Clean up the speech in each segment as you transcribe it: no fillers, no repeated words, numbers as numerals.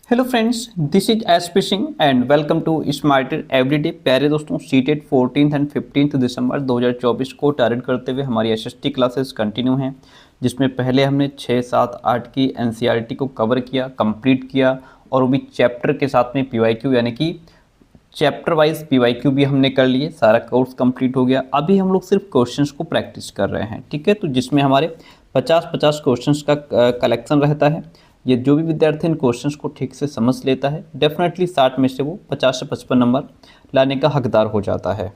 Hello friends, this is S Singh and welcome to smarter everyday. प्यारे दोस्तों, CTET 14 and 15 दिसंबर 2024 को target करते हुए हमारी एसएसटी क्लासेस कंटिन्यू हैं, जिसमें पहले हमने 6, 7, 8 की एनसीईआरटी को कवर किया, कंप्लीट किया और वो भी चैप्टर के साथ में पीवाईक्यू यानी कि चैप्टर वाइज पीवाईक्यू भी हमने कर लिए। सारा कोर्स कंप्लीट हो गया। अभी हम लोग सिर्फ क्वेश्चंस को प्रैक्टिस कर रहे हैं, ठीक है। तो जिसमें हमारे 50-50 क्वेश्चंस का कलेक्शन रहता है। ये जो भी विद्यार्थी इन क्वेश्चंस को ठीक से समझ लेता है, डेफिनेटली 60 में से वो 50 से 55 नंबर लाने का हकदार हो जाता है।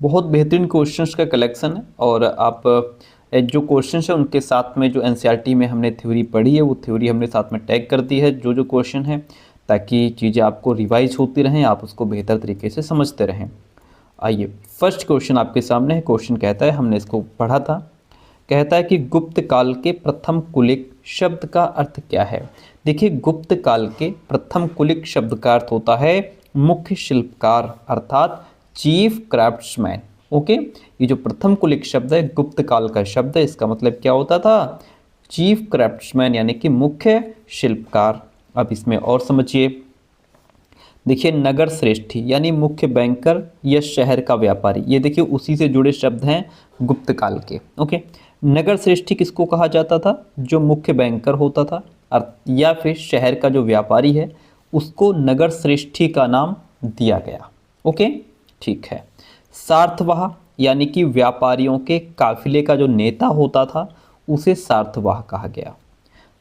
बहुत बेहतरीन क्वेश्चंस का कलेक्शन है और आप जो क्वेश्चंस है उनके साथ में जो एनसीईआरटी में हमने थ्योरी पढ़ी है वो थ्योरी हमने साथ में टैग कर दी है जो क्वेश्चन है, ताकि चीज़ें आपको रिवाइज होती रहें, आप उसको बेहतर तरीके से समझते रहें। आइए, फर्स्ट क्वेश्चन आपके सामने है। क्वेश्चन कहता है, हमने इसको पढ़ा था, कहता है कि गुप्त काल के प्रथम कुलिक शब्द का अर्थ क्या है। देखिए, गुप्त काल के प्रथम कुलिक शब्द का अर्थ होता है मुख्य शिल्पकार अर्थात चीफ क्राफ्ट्समैन। ओके, ये जो प्रथम कुलिक शब्द है गुप्त काल का शब्द है, इसका मतलब क्या होता था? चीफ क्राफ्ट्समैन यानी कि मुख्य शिल्पकार। अब इसमें और समझिए, देखिए, नगर श्रेष्ठी यानी मुख्य बैंकर या शहर का व्यापारी, ये देखिए उसी से जुड़े शब्द हैं गुप्त काल के। ओके, नगर श्रेष्ठी किसको कहा जाता था? जो मुख्य बैंकर होता था या फिर शहर का जो व्यापारी है उसको नगर श्रेष्ठी का नाम दिया गया। ओके, ठीक है। सार्थवाह यानी कि व्यापारियों के काफिले का जो नेता होता था उसे सार्थवाह कहा गया।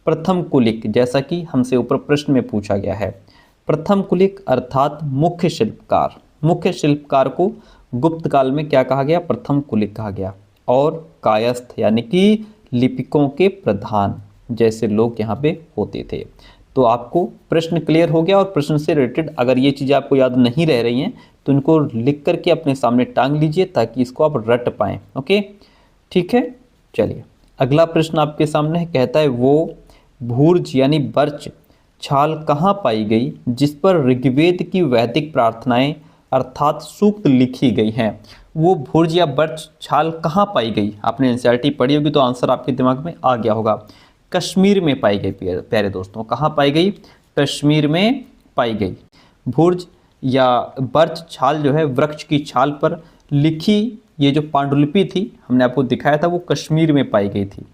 प्रथम कुलिक, जैसा कि हमसे ऊपर प्रश्न में पूछा गया है, प्रथम कुलिक अर्थात मुख्य शिल्पकार। मुख्य शिल्पकार को गुप्त काल में क्या कहा गया? प्रथम कुलिक कहा गया। और कायस्थ यानी कि लिपिकों के प्रधान जैसे लोग यहाँ पे होते थे। तो आपको प्रश्न क्लियर हो गया। और प्रश्न से रिलेटेड अगर ये चीज़ें आपको याद नहीं रह रही हैं तो इनको लिख करके अपने सामने टांग लीजिए ताकि इसको आप रट पाएँ। ओके, ठीक है। चलिए, अगला प्रश्न आपके सामने है। कहता है, वो भूर्ज यानी बर्च छाल कहाँ पाई गई जिस पर ऋग्वेद की वैदिक प्रार्थनाएं अर्थात सूक्त लिखी गई हैं। वो भुर्ज या बर्च छाल कहाँ पाई गई? आपने एनसीईआरटी पढ़ी होगी तो आंसर आपके दिमाग में आ गया होगा। कश्मीर में पाई गई प्यारे दोस्तों। कहाँ पाई गई? कश्मीर में पाई गई। भुर्ज या बर्च छाल जो है वृक्ष की छाल पर लिखी ये जो पांडुलिपि थी हमने आपको दिखाया था वो कश्मीर में पाई गई थी।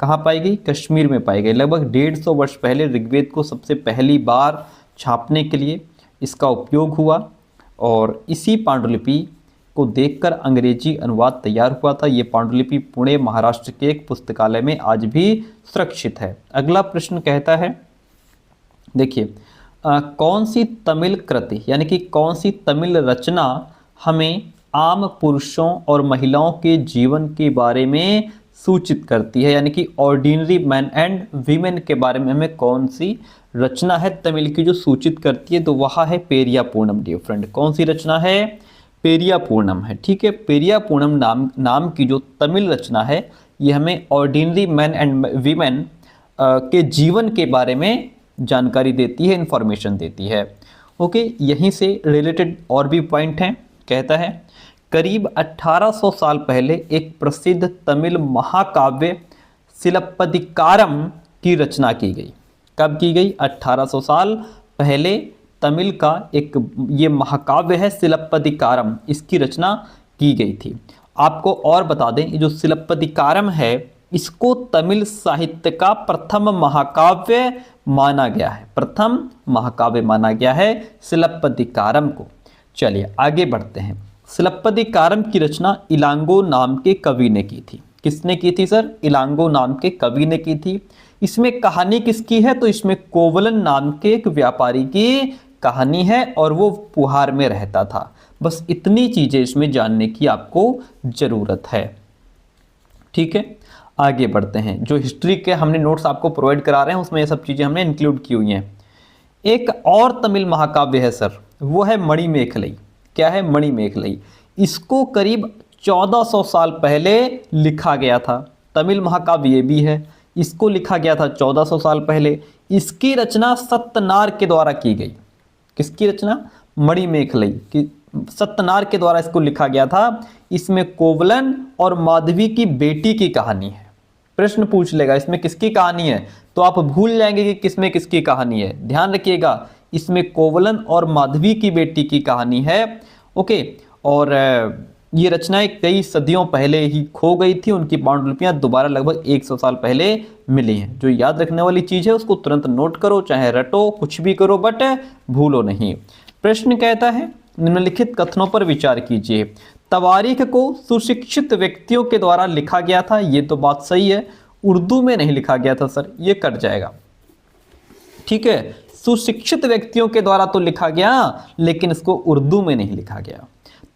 कहाँ पाई गई? कश्मीर में पाई गई। लगभग 150 वर्ष पहले ऋग्वेद को सबसे पहली बार छापने के लिए इसका उपयोग हुआ और इसी पांडुलिपि को देखकर अंग्रेजी अनुवाद तैयार हुआ था। ये पांडुलिपि पुणे महाराष्ट्र के एक पुस्तकालय में आज भी सुरक्षित है। अगला प्रश्न कहता है, देखिए, कौन सी तमिल कृति यानी कि कौन सी तमिल रचना हमें आम पुरुषों और महिलाओं के जीवन के बारे में सूचित करती है, यानी कि ऑर्डिनरी मैन एंड वीमेन के बारे में हमें कौन सी रचना है तमिल की जो सूचित करती है? तो वह है पेरिया पूर्णम। डियर फ्रेंड, कौन सी रचना है? पेरिया पूर्णम है। ठीक है, पेरिया पूर्णम नाम की जो तमिल रचना है ये हमें ऑर्डिनरी मैन एंड वीमेन के जीवन के बारे में जानकारी देती है, इंफॉर्मेशन देती है। ओके, यहीं से रिलेटेड और भी पॉइंट हैं। कहता है, करीब 1800 साल पहले एक प्रसिद्ध तमिल महाकाव्य सिलप्पदिकारम की रचना की गई। कब की गई? 1800 साल पहले तमिल का एक ये महाकाव्य है सिलप्पदिकारम, इसकी रचना की गई थी। आपको और बता दें, ये जो सिलप्पदिकारम है इसको तमिल साहित्य का प्रथम महाकाव्य माना गया है। प्रथम महाकाव्य माना गया है सिलप्पदिकारम को। चलिए आगे बढ़ते हैं। सिलप्पदिकारम की रचना इलांगो नाम के कवि ने की थी। किसने की थी सर? इलांगो नाम के कवि ने की थी। इसमें कहानी किसकी है? तो इसमें कोवलन नाम के एक व्यापारी की कहानी है और वो पुहार में रहता था। बस इतनी चीजें इसमें जानने की आपको जरूरत है। ठीक है, आगे बढ़ते हैं। जो हिस्ट्री के हमने नोट्स आपको प्रोवाइड करा रहे हैं उसमें ये सब चीजें हमने इंक्लूड की हुई हैं। एक और तमिल महाकाव्य है सर, वो है मणिमेखलई। क्या है? मणिमेखलई। इसको करीब 1400 साल पहले लिखा गया था। तमिल महाकाव्य ये भी है, इसको लिखा गया था 1400 साल पहले। इसकी रचना सत्यनार के द्वारा की गई। किसकी रचना? मणिमेखलई की सत्यनार के द्वारा इसको लिखा गया था। इसमें कोवलन और माधवी की बेटी की कहानी है। प्रश्न पूछ लेगा इसमें किसकी कहानी है? तो आप भूल जाएंगे कि किसमें किसकी कहानी है। ध्यान रखिएगा, इसमें कोवलन और माधवी की बेटी की कहानी है। ओके, और ये रचनाएं कई सदियों पहले ही खो गई थी, उनकी पांडुलिपियां दोबारा लगभग 100 साल पहले मिली हैं। जो याद रखने वाली चीज़ है उसको तुरंत नोट करो, चाहे रटो, कुछ भी करो, बट भूलो नहीं। प्रश्न कहता है निम्नलिखित कथनों पर विचार कीजिए। तवारीख को सुशिक्षित व्यक्तियों के द्वारा लिखा गया था, ये तो बात सही है। उर्दू में नहीं लिखा गया था सर, ये कट जाएगा। ठीक है, सुशिक्षित व्यक्तियों के द्वारा तो लिखा गया, लेकिन इसको उर्दू में नहीं लिखा गया।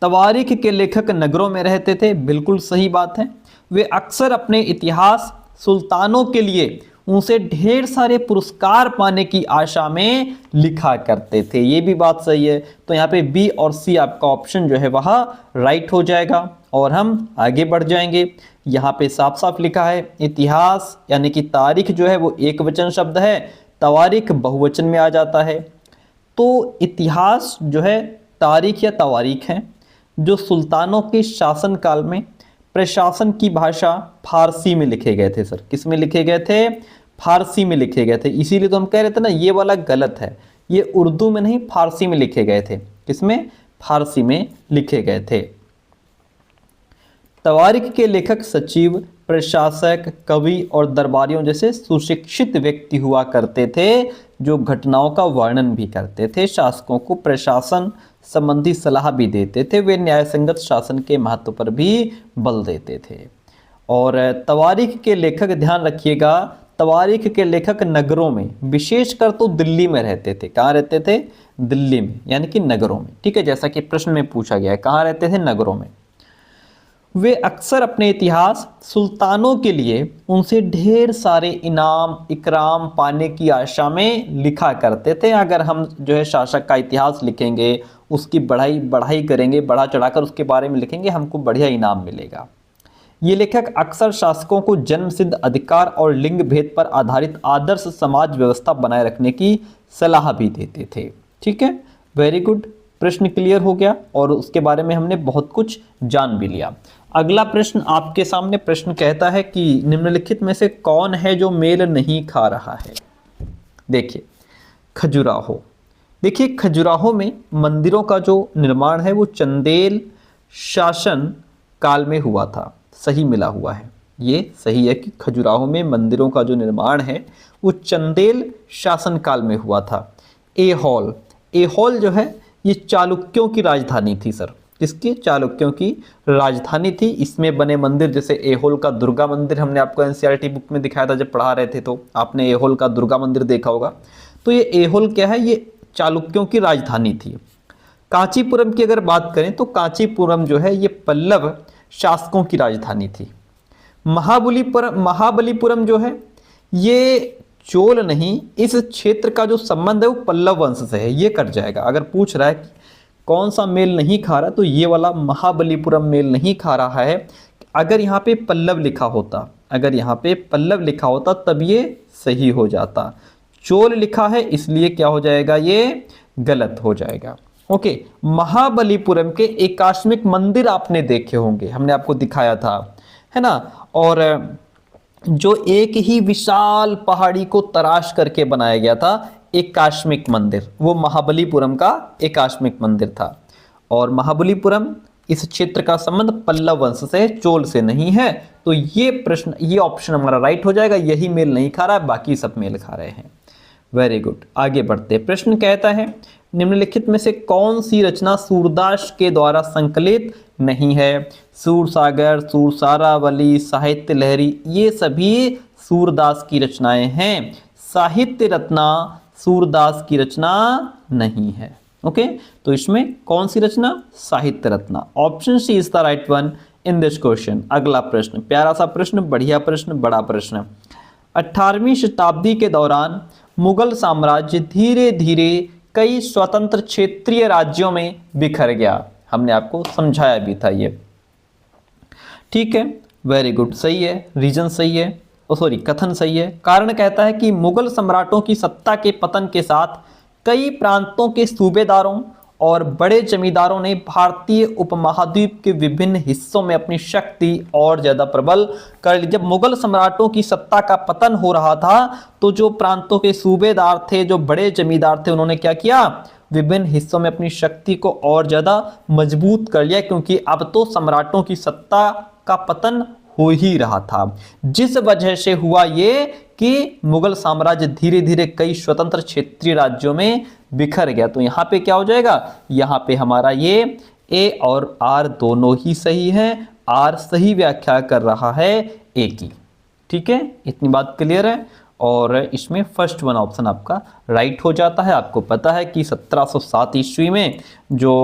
तवारीख के लेखक नगरों में रहते थे, बिल्कुल सही बात है। वे अक्सर अपने इतिहास सुल्तानों के लिए उनसे ढेर सारे पुरस्कार पाने की आशा में लिखा करते थे, ये भी बात सही है। तो यहाँ पे बी और सी आपका ऑप्शन जो है वह राइट हो जाएगा। और हम आगे बढ़ जाएंगे। यहाँ पे साफ साफ लिखा है इतिहास यानी कि तारीख जो है वो एक वचन शब्द है, तवारीख बहुवचन में आ जाता है। तो इतिहास जो है तारीख या तवारीख है जो सुल्तानों के शासनकाल में प्रशासन की भाषा फारसी में लिखे गए थे। सर किस में लिखे गए थे? फारसी में लिखे गए थे। इसीलिए तो हम कह रहे थे ना ये वाला गलत है, ये उर्दू में नहीं फारसी में लिखे गए थे। किसमें? फारसी में लिखे गए थे। तवारीख के लेखक सचिव, प्रशासक, कवि और दरबारियों जैसे सुशिक्षित व्यक्ति हुआ करते थे जो घटनाओं का वर्णन भी करते थे, शासकों को प्रशासन संबंधी सलाह भी देते थे, वे न्यायसंगत शासन के महत्व पर भी बल देते थे। और तवारीख के लेखक, ध्यान रखिएगा, तवारीख के लेखक नगरों में, विशेषकर तो दिल्ली में रहते थे। कहाँ रहते थे? दिल्ली में, यानी कि नगरों में। ठीक है, जैसा कि प्रश्न में पूछा गया है, कहाँ रहते थे? नगरों में। वे अक्सर अपने इतिहास सुल्तानों के लिए उनसे ढेर सारे इनाम इकराम पाने की आशा में लिखा करते थे। अगर हम जो है शासक का इतिहास लिखेंगे, उसकी बढ़ाई करेंगे, बढ़ा चढ़ाकर उसके बारे में लिखेंगे, हमको बढ़िया इनाम मिलेगा। ये लेखक अक्सर शासकों को जन्मसिद्ध अधिकार और लिंग भेद पर आधारित आदर्श समाज व्यवस्था बनाए रखने की सलाह भी देते थे। ठीक है, वेरी गुड, प्रश्न क्लियर हो गया और उसके बारे में हमने बहुत कुछ जान भी लिया। अगला प्रश्न आपके सामने प्रश्न कहता है कि निम्नलिखित में से कौन है जो मेल नहीं खा रहा है? देखिए, खजुराहो। देखिए, खजुराहो में मंदिरों का जो निर्माण है वो चंदेल शासन काल में हुआ था। सही मिला हुआ है, ये सही है कि खजुराहो में मंदिरों का जो निर्माण है वो चंदेल शासन काल में हुआ था। एहोल, एहोल जो है ये चालुक्यों की राजधानी थी। सर किसकी? चालुक्यों की राजधानी थी। इसमें बने मंदिर जैसे एहोल का दुर्गा मंदिर, हमने आपको एनसीईआरटी बुक में दिखाया था जब पढ़ा रहे थे, तो आपने एहोल का दुर्गा मंदिर देखा होगा। तो ये एहोल क्या है? ये चालुक्यों की राजधानी थी। कांचीपुरम की अगर बात करें तो कांचीपुरम जो है ये पल्लव शासकों की राजधानी थी। महाबलीपुरम जो है ये चोल नहीं, इस क्षेत्र का जो संबंध है वो पल्लव वंश से है, ये कट जाएगा। अगर पूछ रहा है कि कौन सा मेल नहीं खा रहा, तो ये वाला महाबलीपुरम मेल नहीं खा रहा है। अगर यहाँ पे पल्लव लिखा होता, अगर यहाँ पे पल्लव लिखा होता तब ये सही हो जाता। चोल लिखा है इसलिए क्या हो जाएगा? ये गलत हो जाएगा। ओके, महाबलीपुरम के एकाश्मिक मंदिर आपने देखे होंगे, हमने आपको दिखाया था, है ना। और जो एक ही विशाल पहाड़ी को तराश करके बनाया गया था, एकाश्मिक मंदिर, वो महाबलीपुरम का एकाश्मिक मंदिर था। और महाबलीपुरम इस क्षेत्र का संबंध पल्लव वंश से, चोल से नहीं है। तो ये प्रश्न, ये ऑप्शन हमारा राइट हो जाएगा। यही मेल नहीं खा रहा है, बाकी सब मेल खा रहे हैं। वेरी गुड, आगे बढ़ते। प्रश्न कहता है निम्नलिखित में से कौन सी रचना सूरदास के द्वारा संकलित नहीं है? सूरसागर, सूरसारावली, साहित्य लहरी, ये सभी सूरदास की रचनाएं हैं। साहित्य रत्ना सूरदास की रचना नहीं है। ओके, तो इसमें कौन सी रचना? साहित्य रत्ना। Option C is the right one in this question. अगला प्रश्न, प्यारा सा प्रश्न, बढ़िया प्रश्न, बड़ा प्रश्न। 18वीं शताब्दी के दौरान मुगल साम्राज्य धीरे धीरे कई स्वतंत्र क्षेत्रीय राज्यों में बिखर गया। हमने आपको समझाया भी था ये। ठीक है, वेरी गुड, सही है, रीजन सही है, कथन सही है। कारण कहता है कि मुगल सम्राटों की सत्ता के पतन के साथ कई प्रांतों के सूबेदारों और बड़े जमींदारों ने भारतीय उपमहाद्वीप के विभिन्न हिस्सों में अपनी शक्ति और ज्यादा प्रबल कर ली। जब मुगल सम्राटों की सत्ता का पतन हो रहा था तो जो प्रांतों के सूबेदार थे, जो बड़े जमींदार थे, उन्होंने क्या किया, विभिन्न हिस्सों में अपनी शक्ति को और ज्यादा मजबूत कर लिया, क्योंकि अब तो सम्राटों की सत्ता का पतन हो ही रहा था। जिस वजह से हुआ ये कि मुगल साम्राज्य धीरे धीरे कई स्वतंत्र क्षेत्रीय राज्यों में बिखर गया। तो यहां पे क्या हो जाएगा, यहां पे हमारा ये ए और आर दोनों ही सही है। आर सही व्याख्या कर रहा है ए की। ठीक है, इतनी बात क्लियर है। और इसमें फर्स्ट वन ऑप्शन आपका राइट हो जाता है। आपको पता है कि 1707 ईस्वी में जो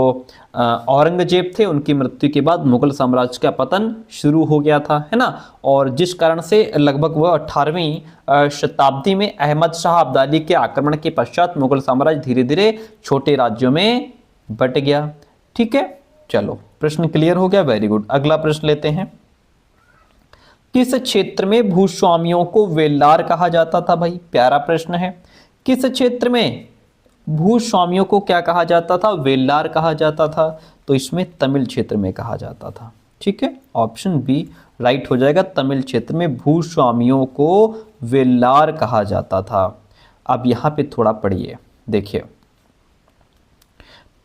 औरंगजेब थे, उनकी मृत्यु के बाद मुगल साम्राज्य का पतन शुरू हो गया था, है ना। और जिस कारण से लगभग वह 18वीं शताब्दी में अहमद शाह अब्दाली के आक्रमण के पश्चात मुगल साम्राज्य धीरे धीरे छोटे राज्यों में बट गया। ठीक है, चलो प्रश्न क्लियर हो गया, वेरी गुड। अगला प्रश्न लेते हैं। किस क्षेत्र में भूस्वामियों को वेल्लार कहा जाता था? भाई प्यारा प्रश्न है। किस क्षेत्र में भूस्वामियों को क्या कहा जाता था? वेल्लार कहा जाता था। तो इसमें तमिल क्षेत्र में कहा जाता था। ठीक है, ऑप्शन बी राइट हो जाएगा। तमिल क्षेत्र में भूस्वामियों को वेल्लार कहा जाता था। अब यहां पे थोड़ा पढ़िए, देखिए,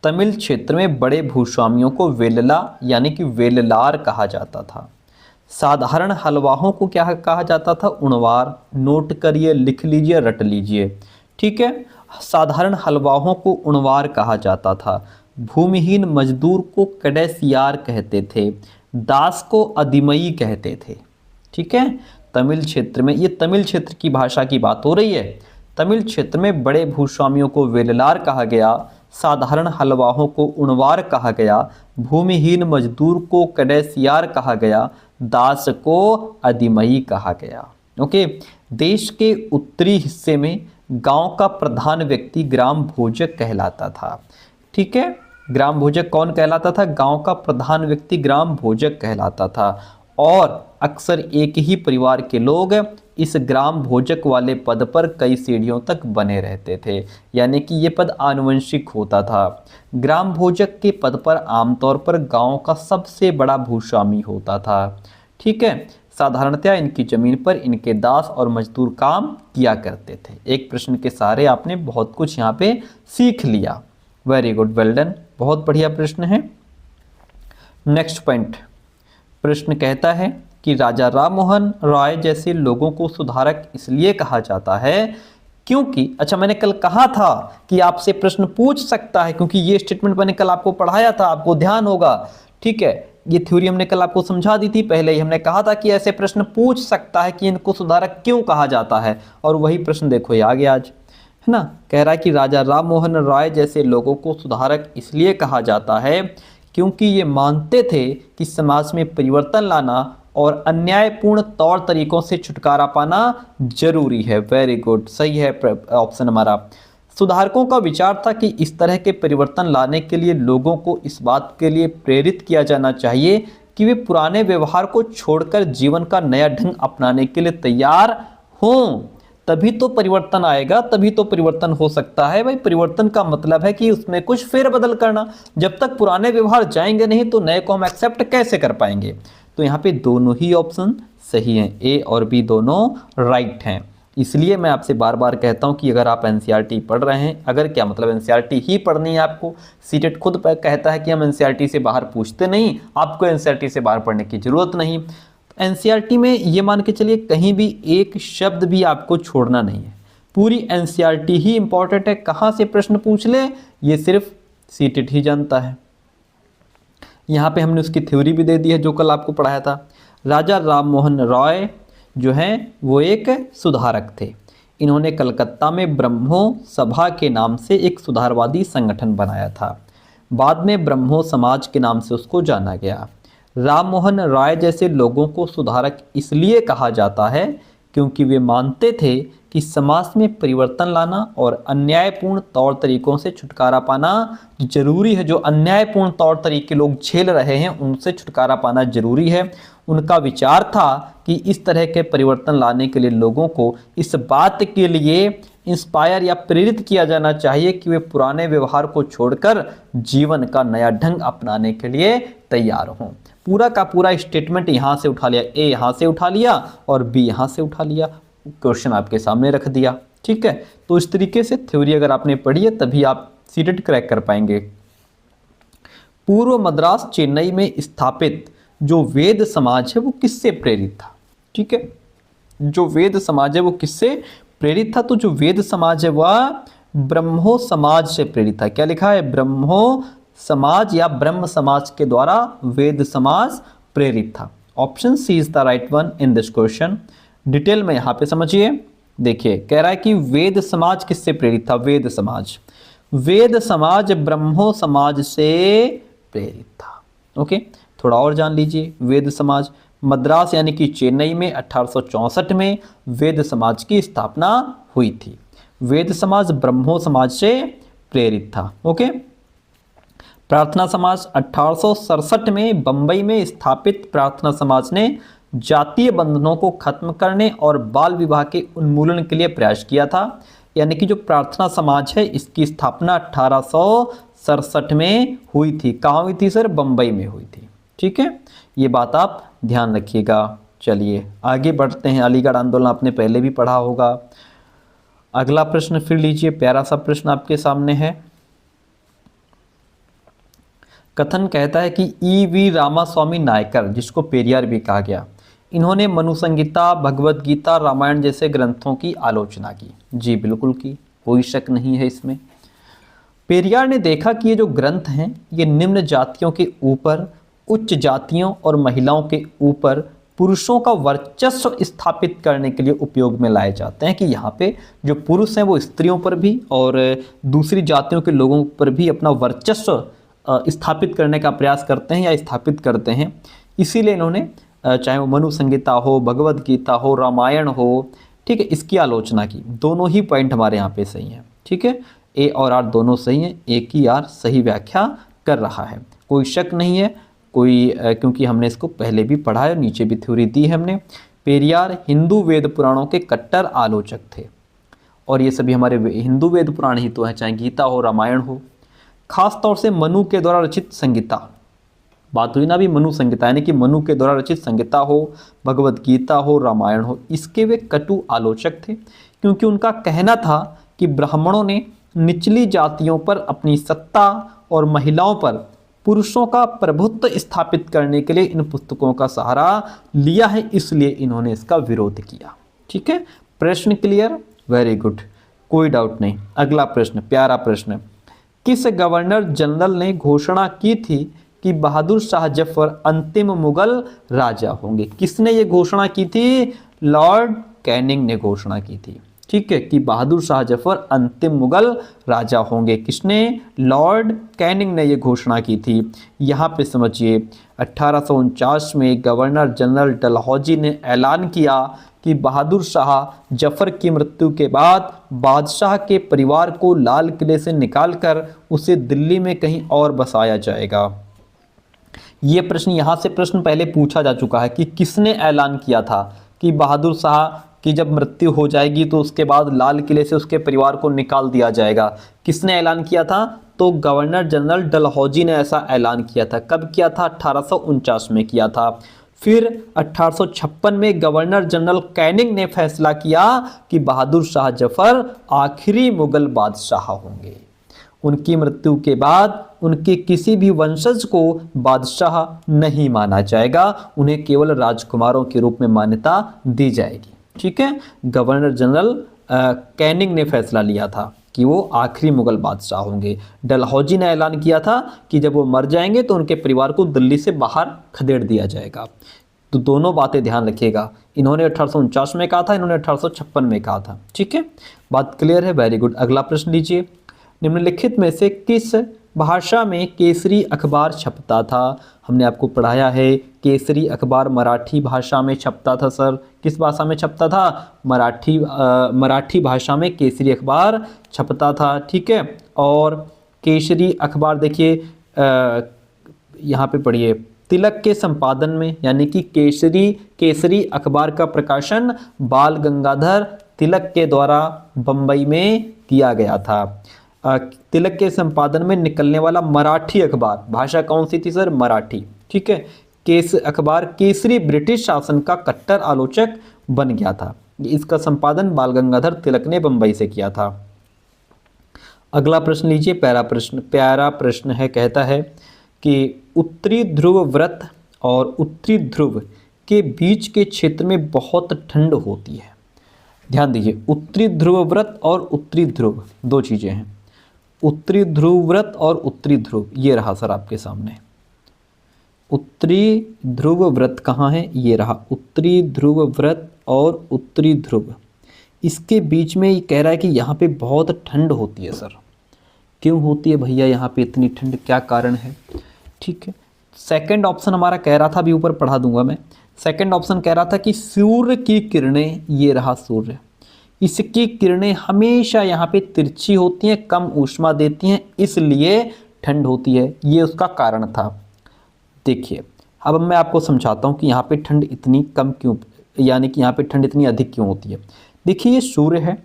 तमिल क्षेत्र में बड़े भूस्वामियों को वेल्ला यानी कि वेल्लार कहा जाता था। साधारण हलवाहों को क्या कहा जाता था? उणवार। नोट करिए, लिख लीजिए, रट लीजिए। ठीक है, साधारण हलवाहों को उणवार कहा जाता था। भूमिहीन मजदूर को कडेसियार कहते थे। दास को अदिमई कहते थे। ठीक है, तमिल क्षेत्र में, ये तमिल क्षेत्र की भाषा की बात हो रही है। तमिल क्षेत्र में बड़े भूस्वामियों को वेल्लार कहा गया, साधारण हलवाहों को उणवार कहा गया, भूमिहीन मजदूर को कडेसियार कहा गया, दास को अदिमई कहा गया। ओके, देश के उत्तरी हिस्से में गांव का प्रधान व्यक्ति ग्राम भोजक कहलाता था। ठीक है, ग्राम भोजक कौन कहलाता था? गांव का प्रधान व्यक्ति ग्राम भोजक कहलाता था। और अक्सर एक ही परिवार के लोग इस ग्राम भोजक वाले पद पर कई पीढ़ियों तक बने रहते थे, यानी कि ये पद आनुवंशिक होता था। ग्राम भोजक के पद पर आमतौर पर गांव का सबसे बड़ा भूस्वामी होता था। ठीक है, साधारणतया इनकी जमीन पर इनके दास और मजदूर काम किया करते थे। एक प्रश्न के सहारे आपने बहुत कुछ यहाँ पे सीख लिया। वेरी गुड, वेल डन, बहुत बढ़िया प्रश्न है। नेक्स्ट पॉइंट, प्रश्न कहता है कि राजा राममोहन राय जैसे लोगों को सुधारक इसलिए कहा जाता है क्योंकि, अच्छा मैंने कल कहा था कि आपसे प्रश्न पूछ सकता है, क्योंकि ये स्टेटमेंट मैंने कल आपको पढ़ाया था, आपको ध्यान होगा। ठीक है, ये थ्योरी हमने कल आपको समझा दी थी पहले ही। हमने कहा था कि ऐसे प्रश्न पूछ सकता है कि इनको सुधारक क्यों कहा जाता है, और वही प्रश्न देखो ये आ गया आज, है ना। कह रहा है कि राजा राममोहन राय जैसे लोगों को सुधारक इसलिए कहा जाता है क्योंकि ये मानते थे कि समाज में परिवर्तन लाना और अन्यायपूर्ण तौर तरीकों से छुटकारा पाना जरूरी है। वेरी गुड, सही है ऑप्शन हमारा। सुधारकों का विचार था कि इस तरह के परिवर्तन लाने के लिए लोगों को इस बात के लिए प्रेरित किया जाना चाहिए कि वे पुराने व्यवहार को छोड़कर जीवन का नया ढंग अपनाने के लिए तैयार हों। तभी तो परिवर्तन आएगा, तभी तो परिवर्तन हो सकता है। भाई परिवर्तन का मतलब है कि उसमें कुछ फेरबदल करना। जब तक पुराने व्यवहार जाएंगे नहीं तो नए को हम एक्सेप्ट कैसे कर पाएंगे। तो यहाँ पे दोनों ही ऑप्शन सही हैं, ए और बी दोनों राइट हैं। इसलिए मैं आपसे बार बार कहता हूँ कि अगर आप एनसीईआरटी पढ़ रहे हैं, अगर क्या मतलब एनसीईआरटी ही पढ़नी है आपको, सीटेट खुद कहता है कि हम एनसीईआरटी से बाहर पूछते नहीं, आपको एनसीईआरटी से बाहर पढ़ने की जरूरत नहीं। एनसीईआरटी में ये मान के चलिए कहीं भी एक शब्द भी आपको छोड़ना नहीं है, पूरी एनसीईआरटी ही इंपॉर्टेंट है। कहाँ से प्रश्न पूछ ले ये सिर्फ सीटेट ही जानता है। यहाँ पे हमने उसकी थ्योरी भी दे दी है जो कल आपको पढ़ाया था। राजा राममोहन रॉय जो हैं वो एक सुधारक थे। इन्होंने कलकत्ता में ब्रह्मो सभा के नाम से एक सुधारवादी संगठन बनाया था। बाद में ब्रह्मो समाज के नाम से उसको जाना गया। राममोहन राय जैसे लोगों को सुधारक इसलिए कहा जाता है क्योंकि वे मानते थे कि समाज में परिवर्तन लाना और अन्यायपूर्ण तौर तरीकों से छुटकारा पाना जरूरी है। जो अन्यायपूर्ण तौर तरीके लोग झेल रहे हैं उनसे छुटकारा पाना जरूरी है। उनका विचार था कि इस तरह के परिवर्तन लाने के लिए लोगों को इस बात के लिए इंस्पायर या प्रेरित किया जाना चाहिए कि वे पुराने व्यवहार को छोड़कर जीवन का नया ढंग अपनाने के लिए तैयार हों। पूरा का पूरा स्टेटमेंट यहाँ से उठा लिया, ए यहाँ से उठा लिया और बी यहाँ से उठा लिया, क्वेश्चन आपके सामने रख दिया। ठीक है, तो इस तरीके से थ्योरी अगर आपने पढ़ी है तभी आप सीटेट क्रैक कर पाएंगे। पूर्व मद्रास चेन्नई में स्थापित जो वेद समाज है वो किससे प्रेरित था? ठीक है, जो वेद समाज है वो किससे प्रेरित था? तो जो वेद समाज है वह ब्रह्मो समाज से प्रेरित था। क्या लिखा है? ब्रह्मो समाज या ब्रह्म समाज के द्वारा वेद समाज प्रेरित था। Option C is the right one in this question. Detail में यहां पे समझिए। देखिए कह रहा है कि वेद समाज किससे प्रेरित था? वेद समाज ब्रह्मो समाज से प्रेरित था। ओके, थोड़ा और जान लीजिए। वेद समाज मद्रास यानी कि चेन्नई में 1864 में वेद समाज की स्थापना हुई थी। वेद समाज ब्रह्मो समाज से प्रेरित था। ओके, प्रार्थना समाज 1867 में बंबई में स्थापित प्रार्थना समाज ने जातीय बंधनों को खत्म करने और बाल विवाह के उन्मूलन के लिए प्रयास किया था। यानी कि जो प्रार्थना समाज है इसकी स्थापना 1867 में हुई थी। कहाँ हुई थी सर? बंबई में हुई थी। ठीक है, ये बात आप ध्यान रखिएगा। चलिए आगे बढ़ते हैं। अलीगढ़ आंदोलन आपने पहले भी पढ़ा होगा। अगला प्रश्न फिर लीजिए, प्यारा सा प्रश्न आपके सामने है। कथन कहता है कि ई.वी. रामास्वामी नायकर, जिसको पेरियार भी कहा गया, इन्होंने मनुसंहिता, भगवत गीता, रामायण जैसे ग्रंथों की आलोचना की। जी बिल्कुल की, कोई शक नहीं है इसमें। पेरियार ने देखा कि ये जो ग्रंथ हैं ये निम्न जातियों के ऊपर, उच्च जातियों और महिलाओं के ऊपर पुरुषों का वर्चस्व स्थापित करने के लिए उपयोग में लाए जाते हैं। कि यहाँ पे जो पुरुष हैं वो स्त्रियों पर भी और दूसरी जातियों के लोगों पर भी अपना वर्चस्व स्थापित करने का प्रयास करते हैं या स्थापित करते हैं। इसीलिए इन्होंने चाहे वो मनुसंहिता हो, भगवत गीता हो, रामायण हो, ठीक है, इसकी आलोचना की। दोनों ही पॉइंट हमारे यहाँ पे सही हैं। ठीक है, ए और आर दोनों सही हैं, एक ही आर सही व्याख्या कर रहा है, कोई शक नहीं है क्योंकि हमने इसको पहले भी पढ़ा है, नीचे भी थ्योरी दी है हमने। पेरियार हिंदू वेद पुराणों के कट्टर आलोचक थे और ये सभी हमारे हिंदू वेद पुराण ही तो हैं, चाहे गीता हो, रामायण हो। खास तौर से मनु के द्वारा रचित संहिता, बात हुई ना अभी मनु संहिता, यानी कि मनु के द्वारा रचित संहिता हो, भगवत गीता हो, रामायण हो, इसके वे कटु आलोचक थे। क्योंकि उनका कहना था कि ब्राह्मणों ने निचली जातियों पर अपनी सत्ता और महिलाओं पर पुरुषों का प्रभुत्व स्थापित करने के लिए इन पुस्तकों का सहारा लिया है, इसलिए इन्होंने इसका विरोध किया। ठीक है, प्रश्न क्लियर? वेरी गुड, कोई डाउट नहीं। अगला प्रश्न, प्यारा प्रश्न। किस गवर्नर जनरल ने घोषणा की थी कि बहादुर शाह जफर अंतिम मुगल राजा होंगे? किसने ये घोषणा की थी? लॉर्ड कैनिंग ने घोषणा की थी। ठीक है, कि बहादुर शाह जफर अंतिम मुगल राजा होंगे। किसने? लॉर्ड कैनिंग ने ये घोषणा की थी। यहाँ पे समझिए 1849 में गवर्नर जनरल डलहौजी ने ऐलान किया कि बहादुर शाह जफर की मृत्यु के बाद बादशाह के परिवार को लाल किले से निकालकर उसे दिल्ली में कहीं और बसाया जाएगा। ये प्रश्न, यहाँ से प्रश्न पहले पूछा जा चुका है कि किसने ऐलान किया था कि बहादुर शाह की जब मृत्यु हो जाएगी तो उसके बाद लाल किले से उसके परिवार को निकाल दिया जाएगा। किसने ऐलान किया था? तो गवर्नर जनरल डलहौजी ने ऐसा ऐलान किया था। कब किया था? 1849 में किया था। फिर 1856 में गवर्नर जनरल कैनिंग ने फैसला किया कि बहादुर शाह जफर आखिरी मुगल बादशाह होंगे। उनकी मृत्यु के बाद उनके किसी भी वंशज को बादशाह नहीं माना जाएगा, उन्हें केवल राजकुमारों के रूप में मान्यता दी जाएगी। ठीक है, गवर्नर जनरल कैनिंग ने फैसला लिया था कि वो आखिरी मुगल बादशाह होंगे। डलहौजी ने ऐलान किया था कि जब वो मर जाएंगे तो उनके परिवार को दिल्ली से बाहर खदेड़ दिया जाएगा। तो दोनों बातें ध्यान रखिएगा, इन्होंने 1849 में कहा था, इन्होंने 1856 में कहा था। ठीक है, बात क्लियर है? Very good. अगला प्रश्न लीजिए। निम्नलिखित में से किस भाषा में केसरी अखबार छपता था? हमने आपको पढ़ाया है केसरी अखबार मराठी भाषा में छपता था। सर किस भाषा में छपता था? मराठी भाषा में केसरी अखबार छपता था। ठीक है, और केसरी अखबार देखिए यहाँ पे पढ़िए, तिलक के संपादन में, यानी कि केसरी अखबार का प्रकाशन बाल गंगाधर तिलक के द्वारा बम्बई में किया गया था। तिलक के संपादन में निकलने वाला मराठी अखबार, भाषा कौन सी थी सर? मराठी। ठीक है। अखबार केसरी ब्रिटिश शासन का कट्टर आलोचक बन गया था। इसका संपादन बाल गंगाधर तिलक ने बंबई से किया था। अगला प्रश्न लीजिए, प्यारा प्रश्न है, कहता है कि उत्तरी ध्रुव व्रत और उत्तरी ध्रुव के बीच के क्षेत्र में बहुत ठंड होती है। ध्यान दीजिए, उत्तरी ध्रुव व्रत और उत्तरी ध्रुव दो चीजें हैं। उत्तरी ध्रुव व्रत और उत्तरी ध्रुव, ये रहा सर आपके सामने। उत्तरी ध्रुव व्रत कहाँ है? ये रहा उत्तरी ध्रुव व्रत और उत्तरी ध्रुव। इसके बीच में ये कह रहा है कि यहाँ पे बहुत ठंड होती है सर। क्यों होती है भैया यहाँ पे इतनी ठंड, क्या कारण है? ठीक है। सेकंड ऑप्शन हमारा कह रहा था, अभी ऊपर पढ़ा दूंगा मैं। सेकंड ऑप्शन कह रहा था कि सूर्य की किरणें, ये रहा सूर्य, इसकी किरणें हमेशा यहाँ पे तिरछी होती हैं, कम ऊष्मा देती हैं, इसलिए ठंड होती है। ये उसका कारण था। देखिए अब मैं आपको समझाता हूँ कि यहाँ पे ठंड इतनी कम क्यों, यानी कि यहाँ पे ठंड इतनी अधिक क्यों होती है। देखिए ये सूर्य है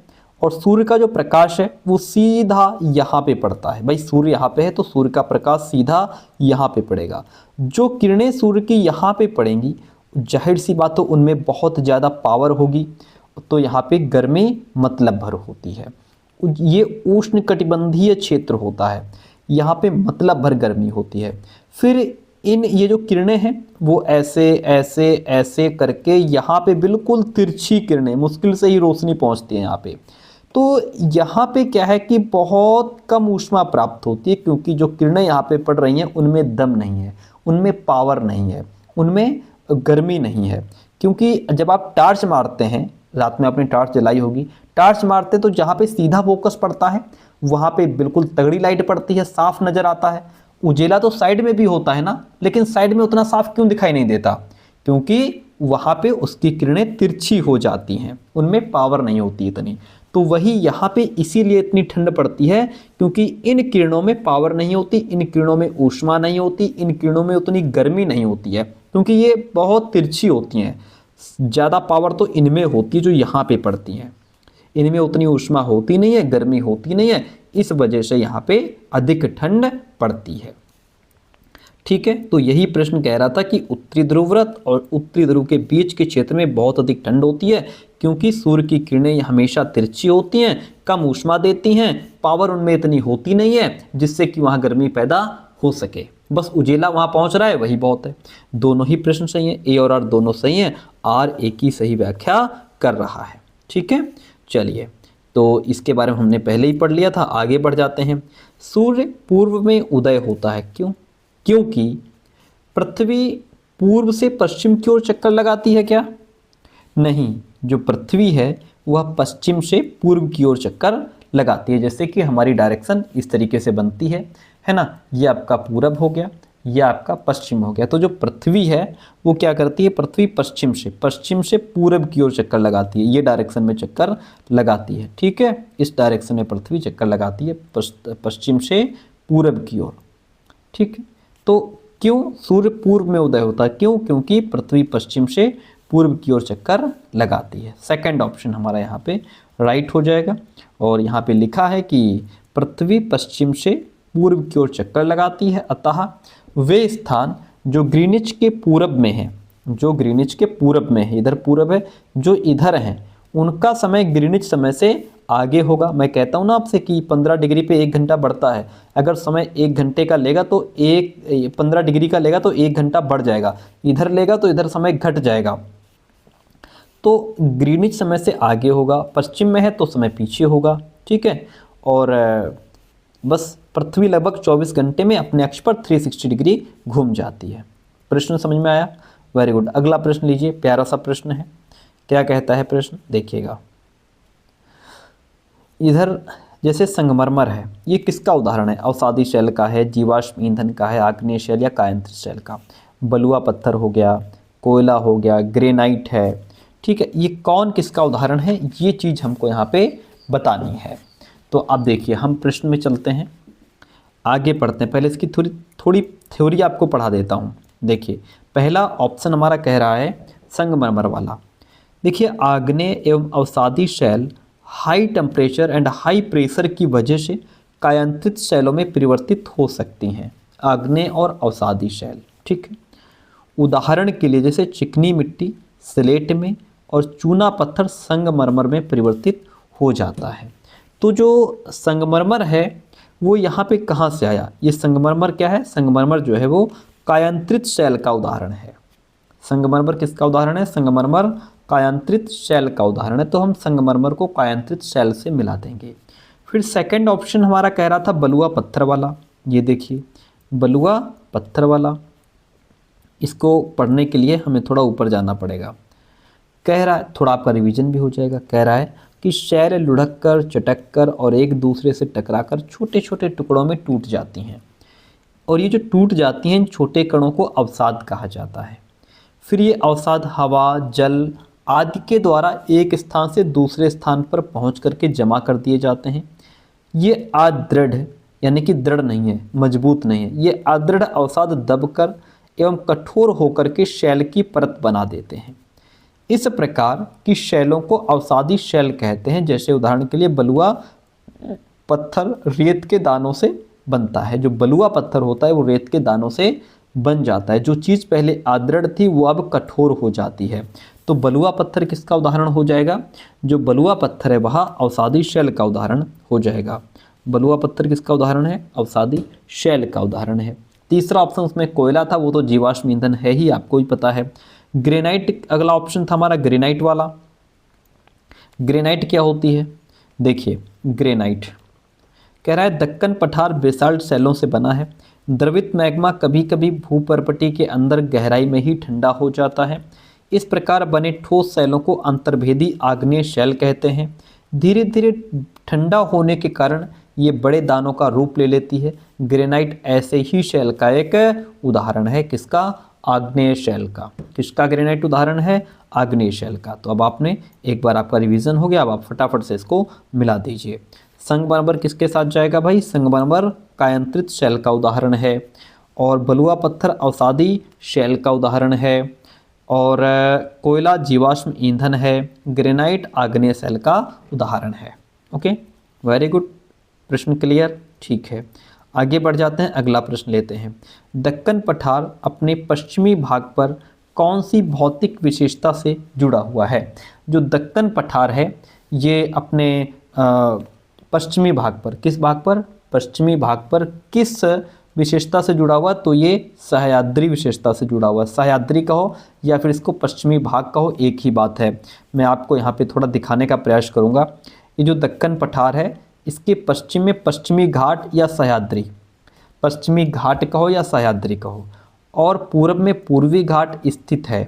और सूर्य का जो प्रकाश है वो सीधा यहाँ पे पड़ता है। भाई सूर्य यहाँ पे है तो सूर्य का प्रकाश सीधा यहाँ पे पड़ेगा। जो किरणें सूर्य की यहाँ पे पड़ेंगी, जाहिर सी बात हो उनमें बहुत ज़्यादा पावर होगी, तो यहाँ पे गर्मी मतलब भर होती है। ये उष्ण कटिबंधीय क्षेत्र होता है, यहाँ पे मतलब भर गर्मी होती है। फिर ये जो किरणें हैं वो ऐसे ऐसे ऐसे करके यहाँ पे बिल्कुल तिरछी किरणें, मुश्किल से ही रोशनी पहुँचती है यहाँ पे। तो यहाँ पे क्या है कि बहुत कम ऊष्मा प्राप्त होती है, क्योंकि जो किरणें यहाँ पे पड़ रही हैं उनमें दम नहीं है, उनमें पावर नहीं है, उनमें गर्मी नहीं है। क्योंकि जब आप टार्च मारते हैं, रात में आपने टार्च जलाई होगी, टार्च मारते तो जहाँ पे सीधा फोकस पड़ता है वहाँ पे बिल्कुल तगड़ी लाइट पड़ती है, साफ नज़र आता है। उजेला तो साइड में भी होता है ना, लेकिन साइड में उतना साफ क्यों दिखाई नहीं देता? क्योंकि वहाँ पे उसकी किरणें तिरछी हो जाती हैं, उनमें पावर नहीं होती इतनी। तो वही यहाँ पे इसीलिए इतनी ठंड पड़ती है, क्योंकि इन किरणों में पावर नहीं होती, इन किरणों में ऊष्मा नहीं होती, इन किरणों में उतनी गर्मी नहीं होती है, क्योंकि ये बहुत तिरछी होती हैं। ज़्यादा पावर तो इनमें होती है जो यहाँ पे पड़ती हैं, इनमें उतनी ऊष्मा होती नहीं है, गर्मी होती नहीं है, इस वजह से यहाँ पे अधिक ठंड पड़ती है। ठीक है। तो यही प्रश्न कह रहा था कि उत्तरी ध्रुव व्रत और उत्तरी ध्रुव के बीच के क्षेत्र में बहुत अधिक ठंड होती है, क्योंकि सूर्य की किरणें हमेशा तिरछी होती हैं, कम ऊष्मा देती हैं, पावर उनमें इतनी होती नहीं है जिससे कि वहाँ गर्मी पैदा हो सके। बस उजेला वहाँ पहुँच रहा है, वही बहुत है। दोनों ही प्रश्न सही हैं, ए और आर दोनों सही हैं, आर ए की सही व्याख्या कर रहा है। ठीक है। चलिए, तो इसके बारे में हमने पहले ही पढ़ लिया था, आगे बढ़ जाते हैं। सूर्य पूर्व में उदय होता है, क्यों? क्योंकि पृथ्वी पूर्व से पश्चिम की ओर चक्कर लगाती है क्या? नहीं, जो पृथ्वी है वह पश्चिम से पूर्व की ओर चक्कर लगाती है। जैसे कि हमारी डायरेक्शन इस तरीके से बनती है ना, ये आपका पूरब हो गया, ये आपका पश्चिम हो गया। तो जो पृथ्वी है वो क्या करती है? पृथ्वी पश्चिम से पूरब की ओर चक्कर लगाती है, ये डायरेक्शन में चक्कर लगाती है। ठीक है, इस डायरेक्शन में पृथ्वी चक्कर लगाती है, पश्चिम से पूरब की ओर। ठीक है। तो क्यों सूर्य पूर्व में उदय होता है? क्यों? क्योंकि पृथ्वी पश्चिम से पूर्व की ओर चक्कर लगाती है। सेकंड ऑप्शन हमारा यहाँ पे राइट हो जाएगा। और यहाँ पे लिखा है कि पृथ्वी पश्चिम से पूर्व की ओर चक्कर लगाती है, अतः वे स्थान जो ग्रीनिच के पूरब में है, जो ग्रीनिच के पूरब में है, इधर पूरब है, जो इधर है उनका समय ग्रीनिच समय से आगे होगा। मैं कहता हूँ ना आपसे कि 15 डिग्री पे 1 घंटा बढ़ता है। अगर समय 1 घंटे का लेगा तो 15 डिग्री का लेगा तो 1 घंटा बढ़ जाएगा, इधर लेगा तो इधर समय घट जाएगा। तो ग्रीनिच समय से आगे होगा, पश्चिम में है तो समय पीछे होगा। ठीक है। और बस पृथ्वी लगभग 24 घंटे में अपने अक्ष पर 360 डिग्री घूम जाती है। प्रश्न समझ में आया? Very good. अगला प्रश्न लीजिए, प्यारा सा प्रश्न है। क्या कहता है प्रश्न? देखिएगा, इधर जैसे संगमरमर है, ये किसका उदाहरण है? अवसादी शैल का है, जीवाश्म ईंधन का है, आग्नेय शैल या कायंत्र शैल का। बलुआ पत्थर हो गया, कोयला हो गया, ग्रेनाइट है। ठीक है, ये कौन किसका उदाहरण है, ये चीज़ हमको यहाँ पे बतानी है। तो अब देखिए, हम प्रश्न में चलते हैं, आगे पढ़ते हैं। पहले इसकी थोड़ी थ्योरी आपको पढ़ा देता हूँ। देखिए, पहला ऑप्शन हमारा कह रहा है संगमरमर वाला। देखिए आग्नेय एवं अवसादी शैल high temperature and high pressure की वजह से कायांतरित शैलों में परिवर्तित हो सकती हैं, आग्नेय और अवसादी शैल। ठीक है, उदाहरण के लिए जैसे चिकनी मिट्टी स्लेट में और चूना पत्थर संगमरमर में परिवर्तित हो जाता है। तो जो संगमरमर है वो यहाँ पे कहाँ से आया? ये संगमरमर क्या है? संगमरमर जो है वो कायांतरित शैल का उदाहरण है। संगमरमर किसका उदाहरण है? संगमरमर कायांतरित शैल का उदाहरण है। तो हम संगमरमर को कायांतरित शैल से मिला देंगे। फिर सेकंड ऑप्शन हमारा कह रहा था बलुआ पत्थर वाला। ये देखिए बलुआ पत्थर वाला, इसको पढ़ने के लिए हमें थोड़ा ऊपर जाना पड़ेगा। कह रहा है, थोड़ा आपका रिवीजन भी हो जाएगा, कह रहा है कि शैल लुढ़क कर, चटक कर और एक दूसरे से टकराकर छोटे छोटे टुकड़ों में टूट जाती हैं, और ये जो टूट जाती हैं इन छोटे कणों को अवसाद कहा जाता है। फिर ये अवसाद हवा, जल आदि के द्वारा एक स्थान से दूसरे स्थान पर पहुंच करके जमा कर दिए जाते हैं। ये अदृढ़ यानी कि दृढ़ नहीं है, मजबूत नहीं है, ये अदृढ़ अवसाद दबकर एवं कठोर होकर के शैल की परत बना देते हैं। इस प्रकार की शैलों को अवसादी शैल कहते हैं। जैसे उदाहरण के लिए बलुआ पत्थर रेत के दानों से बनता है। जो बलुआ पत्थर होता है वो रेत के दानों से बन जाता है। जो चीज़ पहले अदृढ़ थी वो अब कठोर हो जाती है। तो बलुआ पत्थर किसका उदाहरण हो जाएगा? जो बलुआ पत्थर है वह अवसादी शैल का उदाहरण हो जाएगा। बलुआ पत्थर किसका उदाहरण है? अवसादी शैल का उदाहरण है। तीसरा ऑप्शन उसमें कोयला था, वो तो जीवाश्म ईंधन है ही, आपको ही पता है। ग्रेनाइट अगला ऑप्शन था हमारा, ग्रेनाइट वाला। ग्रेनाइट क्या होती है? देखिए ग्रेनाइट कह रहा है दक्कन पठार बेसाल्ट शैलों से बना है। द्रवित मैग्मा कभी कभी भूपर्पटी के अंदर गहराई में ही ठंडा हो जाता है। इस प्रकार बने ठोस शैलों को अंतर्भेदी आग्नेय शैल कहते हैं। धीरे धीरे ठंडा होने के कारण ये बड़े दानों का रूप ले लेती है। ग्रेनाइट ऐसे ही शैल का एक उदाहरण है। किसका? आग्नेय शैल का। किसका ग्रेनाइट उदाहरण है? आग्नेय शैल का। तो अब आपने एक बार आपका रिवीजन हो गया, अब आप फटाफट से इसको मिला दीजिए। संगमरमर किसके साथ जाएगा भाई? संगमरमर कायांतरित शैल का उदाहरण है, और बलुआ पत्थर अवसादी शैल का उदाहरण है, और कोयला जीवाश्म ईंधन है, ग्रेनाइट आग्नेय शैल का उदाहरण है। ओके, वेरी गुड, प्रश्न क्लियर? ठीक है, आगे बढ़ जाते हैं, अगला प्रश्न लेते हैं। दक्कन पठार अपने पश्चिमी भाग पर कौन सी भौतिक विशेषता से जुड़ा हुआ है? जो दक्कन पठार है ये अपने पश्चिमी भाग पर, किस भाग पर? पश्चिमी भाग पर किस विशेषता से जुड़ा हुआ? तो ये सह्याद्री विशेषता से जुड़ा हुआ है। सह्याद्री कहो या फिर इसको पश्चिमी भाग कहो, एक ही बात है। मैं आपको यहाँ पे थोड़ा दिखाने का प्रयास करूँगा। ये जो दक्कन पठार है इसके पश्चिम में पश्चिमी घाट या सह्याद्री, पश्चिमी घाट कहो या सह्याद्री कहो, और पूर्व में पूर्वी घाट स्थित है।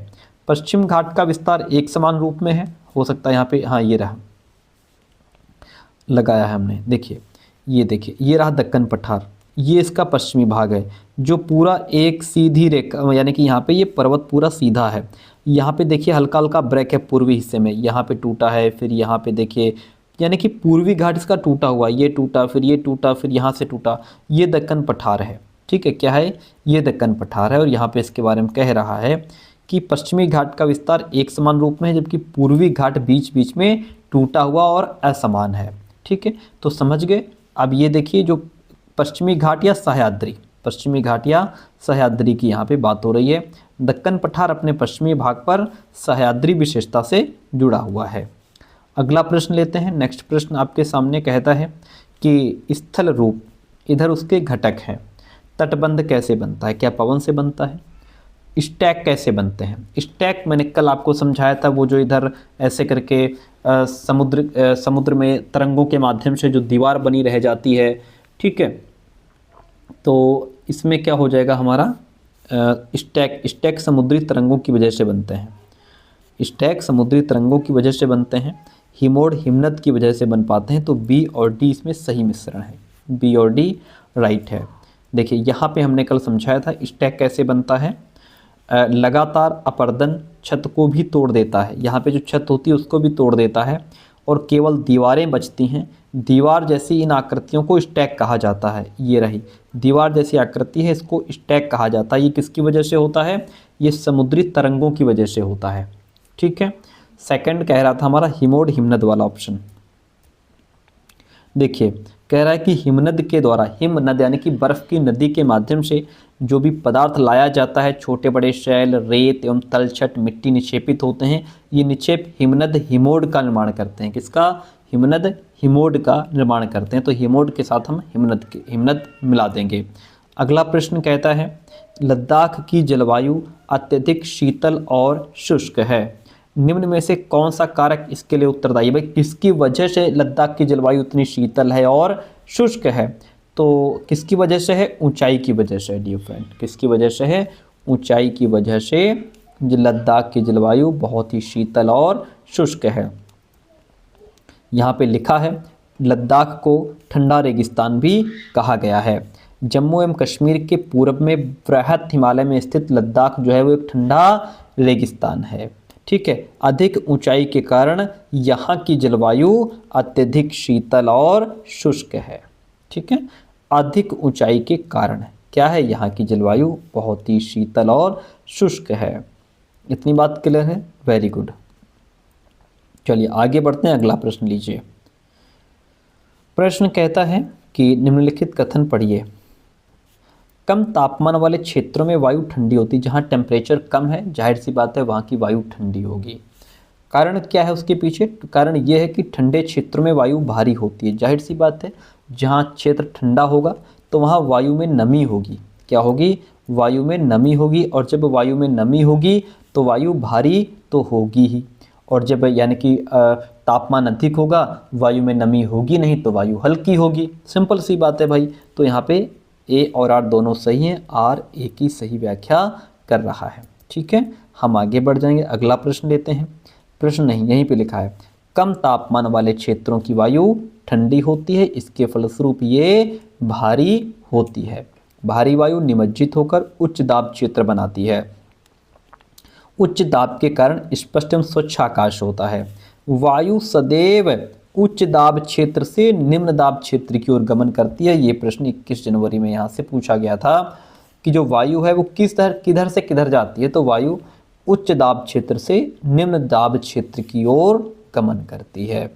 पश्चिम घाट का विस्तार एक समान रूप में है, हो सकता है यहाँ पे, हाँ ये रहा, लगाया है हमने, देखिए ये देखिए, ये रहा दक्कन पठार, ये इसका पश्चिमी भाग है जो पूरा एक सीधी रेखा, यानी कि यहाँ पे ये पर्वत पूरा सीधा है। यहाँ पे देखिए हल्का हल्का ब्रेक है पूर्वी हिस्से में, यहाँ पे टूटा है, फिर यहाँ पे देखिए, यानी कि पूर्वी घाट इसका टूटा हुआ, ये टूटा, फिर ये टूटा, फिर यहाँ से टूटा, ये दक्कन पठार है। ठीक है, क्या है? ये दक्कन पठार है। और यहाँ पे इसके बारे में कह रहा है कि पश्चिमी घाट का विस्तार एक समान रूप में है, जबकि पूर्वी घाट बीच बीच में टूटा हुआ और असमान है। ठीक है, तो समझ गए। अब ये देखिए जो पश्चिमी घाट या सह्याद्री, पश्चिमी घाट या सह्याद्री की यहाँ पे बात हो रही है। दक्कन पठार अपने पश्चिमी भाग पर सह्याद्री विशेषता से जुड़ा हुआ है। अगला प्रश्न लेते हैं। नेक्स्ट प्रश्न आपके सामने कहता है कि स्थल रूप, इधर उसके घटक हैं। तटबंध कैसे बनता है? क्या पवन से बनता है? स्टैक कैसे बनते हैं? स्टैक मैंने कल आपको समझाया था, वो जो इधर ऐसे करके समुद्र में तरंगों के माध्यम से जो दीवार बनी रह जाती है। ठीक है, तो इसमें क्या हो जाएगा हमारा? स्टैक समुद्री तरंगों की वजह से बनते हैं। स्टैक समुद्री तरंगों की वजह से बनते हैं। हिमोड हिमनद की वजह से बन पाते हैं। तो बी और डी इसमें सही मिश्रण है, बी और डी राइट है। देखिए यहाँ पे हमने कल समझाया था स्टैक कैसे बनता है। लगातार अपर्दन छत को भी तोड़ देता है, यहाँ पे जो छत होती है उसको भी तोड़ देता है, और केवल दीवारें बचती हैं। दीवार जैसी इन आकृतियों को स्टैक कहा जाता है। ये रही दीवार जैसी आकृति है, इसको स्टैक कहा जाता है। ये किसकी वजह से होता है? ये समुद्री तरंगों की वजह से होता है। ठीक है, सेकंड कह रहा था हमारा हिमोड हिमनद वाला ऑप्शन। देखिए कह रहा है कि हिमनद के द्वारा, हिमनद यानी कि बर्फ की नदी के माध्यम से जो भी पदार्थ लाया जाता है, छोटे बड़े शैल, रेत एवं तलछट, मिट्टी निक्षेपित होते हैं। ये निक्षेप हिमनद हिमोड का निर्माण करते हैं। किसका? हिमनद हिमोड का निर्माण करते हैं। तो हिमोड के साथ हम हिमनद मिला देंगे। अगला प्रश्न कहता है लद्दाख की जलवायु अत्यधिक शीतल और शुष्क है। निम्न में से कौन सा कारक इसके लिए उत्तरदायी है? भाई किसकी वजह से लद्दाख की जलवायु इतनी शीतल है और शुष्क है? तो किसकी वजह से है? ऊंचाई की वजह से डियर फ्रेंड। किसकी वजह से है? ऊंचाई की वजह से लद्दाख की जलवायु बहुत ही शीतल और शुष्क है। यहाँ पे लिखा है लद्दाख को ठंडा रेगिस्तान भी कहा गया है। जम्मू एवं कश्मीर के पूर्व में बृहद हिमालय में स्थित लद्दाख जो है वो एक ठंडा रेगिस्तान है। ठीक है, अधिक ऊंचाई के कारण यहाँ की जलवायु अत्यधिक शीतल और शुष्क है। ठीक है, अधिक ऊंचाई के कारण क्या है? यहाँ की जलवायु बहुत ही शीतल और शुष्क है। इतनी बात क्लियर है? Very good. चलिए आगे बढ़ते हैं, अगला प्रश्न लीजिए। प्रश्न कहता है कि निम्नलिखित कथन पढ़िए। कम तापमान वाले क्षेत्रों में वायु ठंडी होती है। जहाँ टेम्परेचर कम है, जाहिर सी बात है वहाँ की वायु ठंडी होगी। कारण क्या है उसके पीछे? कारण ये है कि ठंडे क्षेत्रों में वायु भारी होती है। जाहिर सी बात है जहाँ क्षेत्र ठंडा होगा तो वहाँ वायु में नमी होगी। क्या होगी? वायु में नमी होगी। और जब वायु में नमी होगी तो वायु भारी तो होगी ही। और जब यानी कि तापमान अधिक होगा, वायु में नमी होगी नहीं तो वायु हल्की होगी। सिंपल सी बात है भाई। तो यहाँ पे ए और आर दोनों सही हैं। आर ए की सही व्याख्या कर रहा है। ठीक है, हम आगे बढ़ जाएंगे, अगला प्रश्न लेते हैं। प्रश्न नहीं, यहीं पे लिखा है कम तापमान वाले क्षेत्रों की वायु ठंडी होती है, इसके फलस्वरूप ये भारी होती है। भारी वायु निमज्जित होकर उच्च दाब क्षेत्र बनाती है। उच्च दाब के कारण स्पष्ट एवं स्वच्छ आकाश होता है। वायु सदैव उच्च दाब क्षेत्र से निम्न दाब क्षेत्र की ओर गमन करती है। ये प्रश्न 21 जनवरी में यहाँ से पूछा गया था कि जो वायु है वो किधर से किधर जाती है। तो वायु उच्च दाब क्षेत्र से निम्न दाब क्षेत्र की ओर गमन करती है।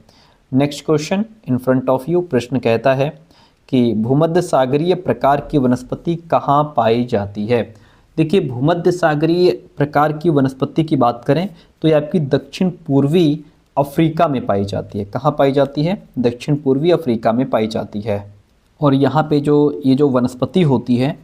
Next question in front of you. प्रश्न कहता है कि भूमध्य सागरीय प्रकार की वनस्पति कहाँ पाई जाती है। देखिए भूमध्य सागरीय प्रकार की वनस्पति की बात करें तो ये आपकी दक्षिण पूर्वी अफ्रीका में पाई जाती है। कहाँ पाई जाती है? दक्षिण पूर्वी अफ्रीका में पाई जाती है। और यहाँ पे ये जो वनस्पति होती है,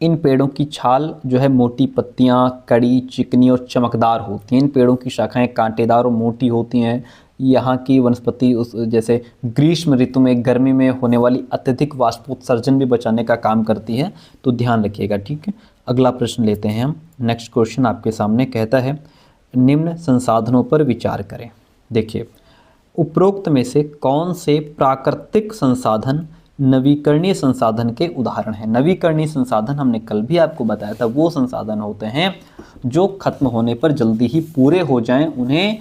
इन पेड़ों की छाल जो है मोटी पत्तियाँ, कड़ी, चिकनी और चमकदार होती हैं। इन पेड़ों की शाखाएं कांटेदार और मोटी होती हैं। यहाँ की वनस्पति उस जैसे ग्रीष्म ऋतु में, गर्मी में होने वाली अत्यधिक वाष्पोत्सर्जन भी बचाने का काम करती है। तो ध्यान रखिएगा। ठीक है, अगला प्रश्न लेते हैं हम। नेक्स्ट क्वेश्चन आपके सामने कहता है निम्न संसाधनों पर विचार करें। देखिए उपरोक्त में से कौन से प्राकृतिक संसाधन नवीकरणीय संसाधन के उदाहरण हैं। नवीकरणीय संसाधन हमने कल भी आपको बताया था, वो संसाधन होते हैं जो खत्म होने पर जल्दी ही पूरे हो जाएं, उन्हें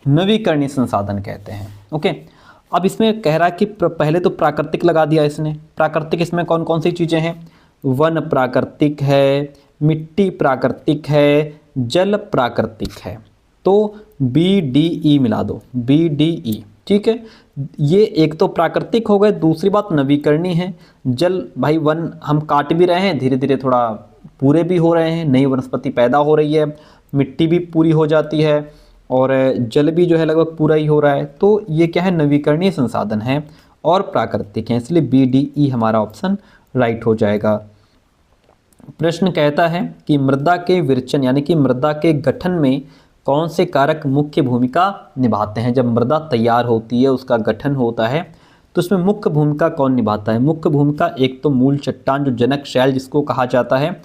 नवीकरणीय संसाधन कहते हैं। ओके, अब इसमें कह रहा है कि पहले तो प्राकृतिक लगा दिया इसने। प्राकृतिक इसमें कौन कौन सी चीज़ें हैं? वन प्राकृतिक है, मिट्टी प्राकृतिक है, जल प्राकृतिक है। तो BDE मिला दो, BDE। ठीक है, ये एक तो प्राकृतिक हो गए, दूसरी बात नवीकरणीय है। जल भाई वन हम काट भी रहे हैं, धीरे धीरे थोड़ा पूरे भी हो रहे हैं, नई वनस्पति पैदा हो रही है, मिट्टी भी पूरी हो जाती है और जल भी जो है लगभग पूरा ही हो रहा है। तो ये क्या है? नवीकरणीय संसाधन है और प्राकृतिक है, इसलिए BDE हमारा ऑप्शन राइट हो जाएगा। प्रश्न कहता है कि मृदा के विरचन यानी कि मृदा के गठन में कौन से कारक मुख्य भूमिका निभाते हैं। जब मृदा तैयार होती है, उसका गठन होता है, तो उसमें मुख्य भूमिका कौन निभाता है? मुख्य भूमिका एक तो मूल चट्टान जो जनक शैल जिसको कहा जाता है,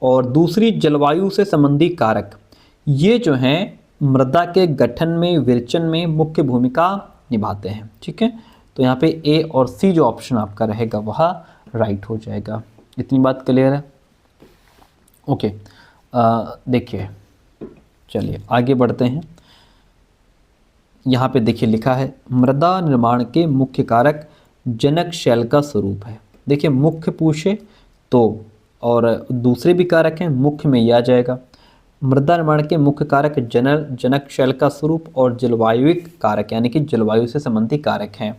और दूसरी जलवायु से संबंधी कारक। ये जो हैं मृदा के गठन में, विरचन में मुख्य भूमिका निभाते हैं। ठीक है, तो यहाँ पे A और C जो ऑप्शन आपका रहेगा वह राइट हो जाएगा। इतनी बात क्लियर है? ओके, देखिए चलिए आगे बढ़ते हैं। यहाँ पे देखिए लिखा है मृदा निर्माण के मुख्य कारक जनक शैल का स्वरूप है। देखिए मुख्य पूछे तो और दूसरे भी कारक हैं, मुख्य में यह आ जाएगा। मृदा निर्माण के मुख्य कारक जनक शैल का स्वरूप और जलवायुविक कारक यानी कि जलवायु से संबंधित कारक हैं।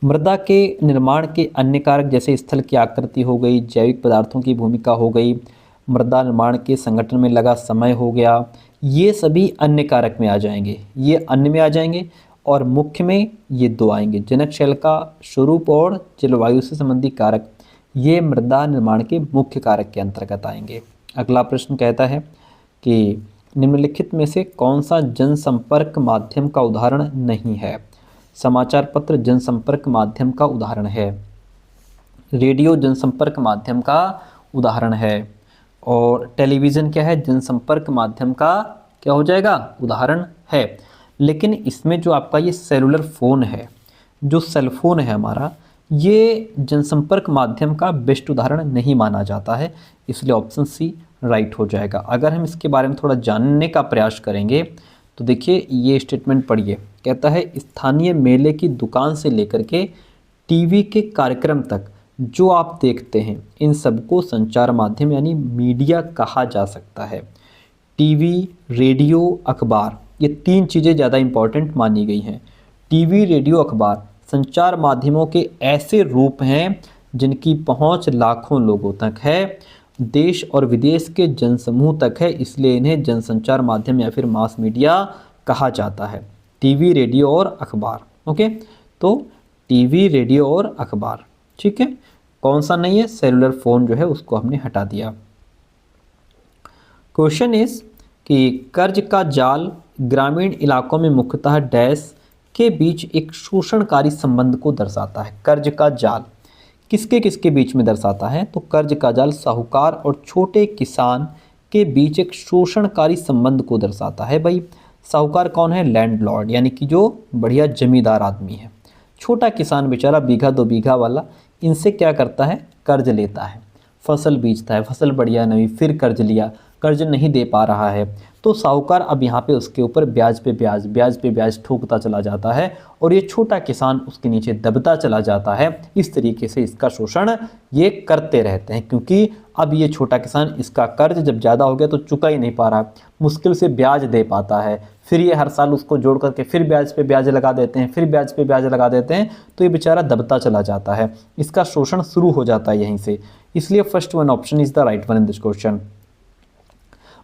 मृदा के निर्माण के अन्य कारक जैसे स्थल की आकृति हो गई, जैविक पदार्थों की भूमिका हो गई, मृदा निर्माण के संगठन में लगा समय हो गया, ये सभी अन्य कारक में आ जाएंगे, ये अन्य में आ जाएंगे और मुख्य में ये दो आएंगे, जनक शैल का स्वरूप और जलवायु से संबंधित कारक, ये मृदा निर्माण के मुख्य कारक के अंतर्गत आएंगे। अगला प्रश्न कहता है कि निम्नलिखित में से कौन सा जनसंपर्क माध्यम का उदाहरण नहीं है। समाचार पत्र जनसंपर्क माध्यम का उदाहरण है, रेडियो जनसंपर्क माध्यम का उदाहरण है, और टेलीविज़न क्या है, जनसंपर्क माध्यम का क्या हो जाएगा, उदाहरण है। लेकिन इसमें जो आपका ये सेलुलर फ़ोन है, जो सेलफोन है हमारा, ये जनसंपर्क माध्यम का बेस्ट उदाहरण नहीं माना जाता है, इसलिए ऑप्शन सी राइट हो जाएगा। अगर हम इसके बारे में थोड़ा जानने का प्रयास करेंगे तो देखिए ये स्टेटमेंट पढ़िए, कहता है स्थानीय मेले की दुकान से लेकर के टीवी के कार्यक्रम तक जो आप देखते हैं इन सबको संचार माध्यम यानी मीडिया कहा जा सकता है। टीवी, रेडियो, अखबार, ये तीन चीज़ें ज़्यादा इम्पॉर्टेंट मानी गई हैं। टीवी, रेडियो, अखबार संचार माध्यमों के ऐसे रूप हैं जिनकी पहुंच लाखों लोगों तक है, देश और विदेश के जनसमूह तक है, इसलिए इन्हें जनसंचार माध्यम या फिर मास मीडिया कहा जाता है। टीवी, रेडियो और अखबार। ओके, तो टीवी, रेडियो और अखबार, ठीक है। कौन सा नहीं है, सेलुलर फ़ोन जो है उसको हमने हटा दिया। क्वेश्चन इज कि कर्ज का जाल ग्रामीण इलाकों में मुख्यतः डैश के बीच एक शोषणकारी संबंध को दर्शाता है। कर्ज का जाल किसके किसके बीच में दर्शाता है, तो कर्ज का जाल साहूकार और छोटे किसान के बीच एक शोषणकारी संबंध को दर्शाता है। भाई साहूकार कौन है, लैंडलॉर्ड, यानी कि जो बढ़िया जमींदार आदमी है। छोटा किसान बेचारा बीघा दो बीघा वाला, इनसे क्या करता है, कर्ज लेता है, फसल बीजता है, फसल बढ़िया नहीं, फिर कर्ज लिया, कर्ज नहीं दे पा रहा है, तो साहूकार अब यहाँ पे उसके ऊपर ब्याज पे ब्याज ठोकता चला जाता है और ये छोटा किसान उसके नीचे दबता चला जाता है। इस तरीके से इसका शोषण ये करते रहते हैं, क्योंकि अब ये छोटा किसान इसका कर्ज जब ज़्यादा हो गया तो चुका ही नहीं पा रहा, मुश्किल से ब्याज दे पाता है, फिर ये हर साल उसको जोड़ करके फिर ब्याज पे ब्याज लगा देते हैं, फिर ब्याज पे ब्याज लगा देते हैं, तो ये बेचारा दबता चला जाता है, इसका शोषण शुरू हो जाता है यहीं से। इसलिए first one option is the right one in this question.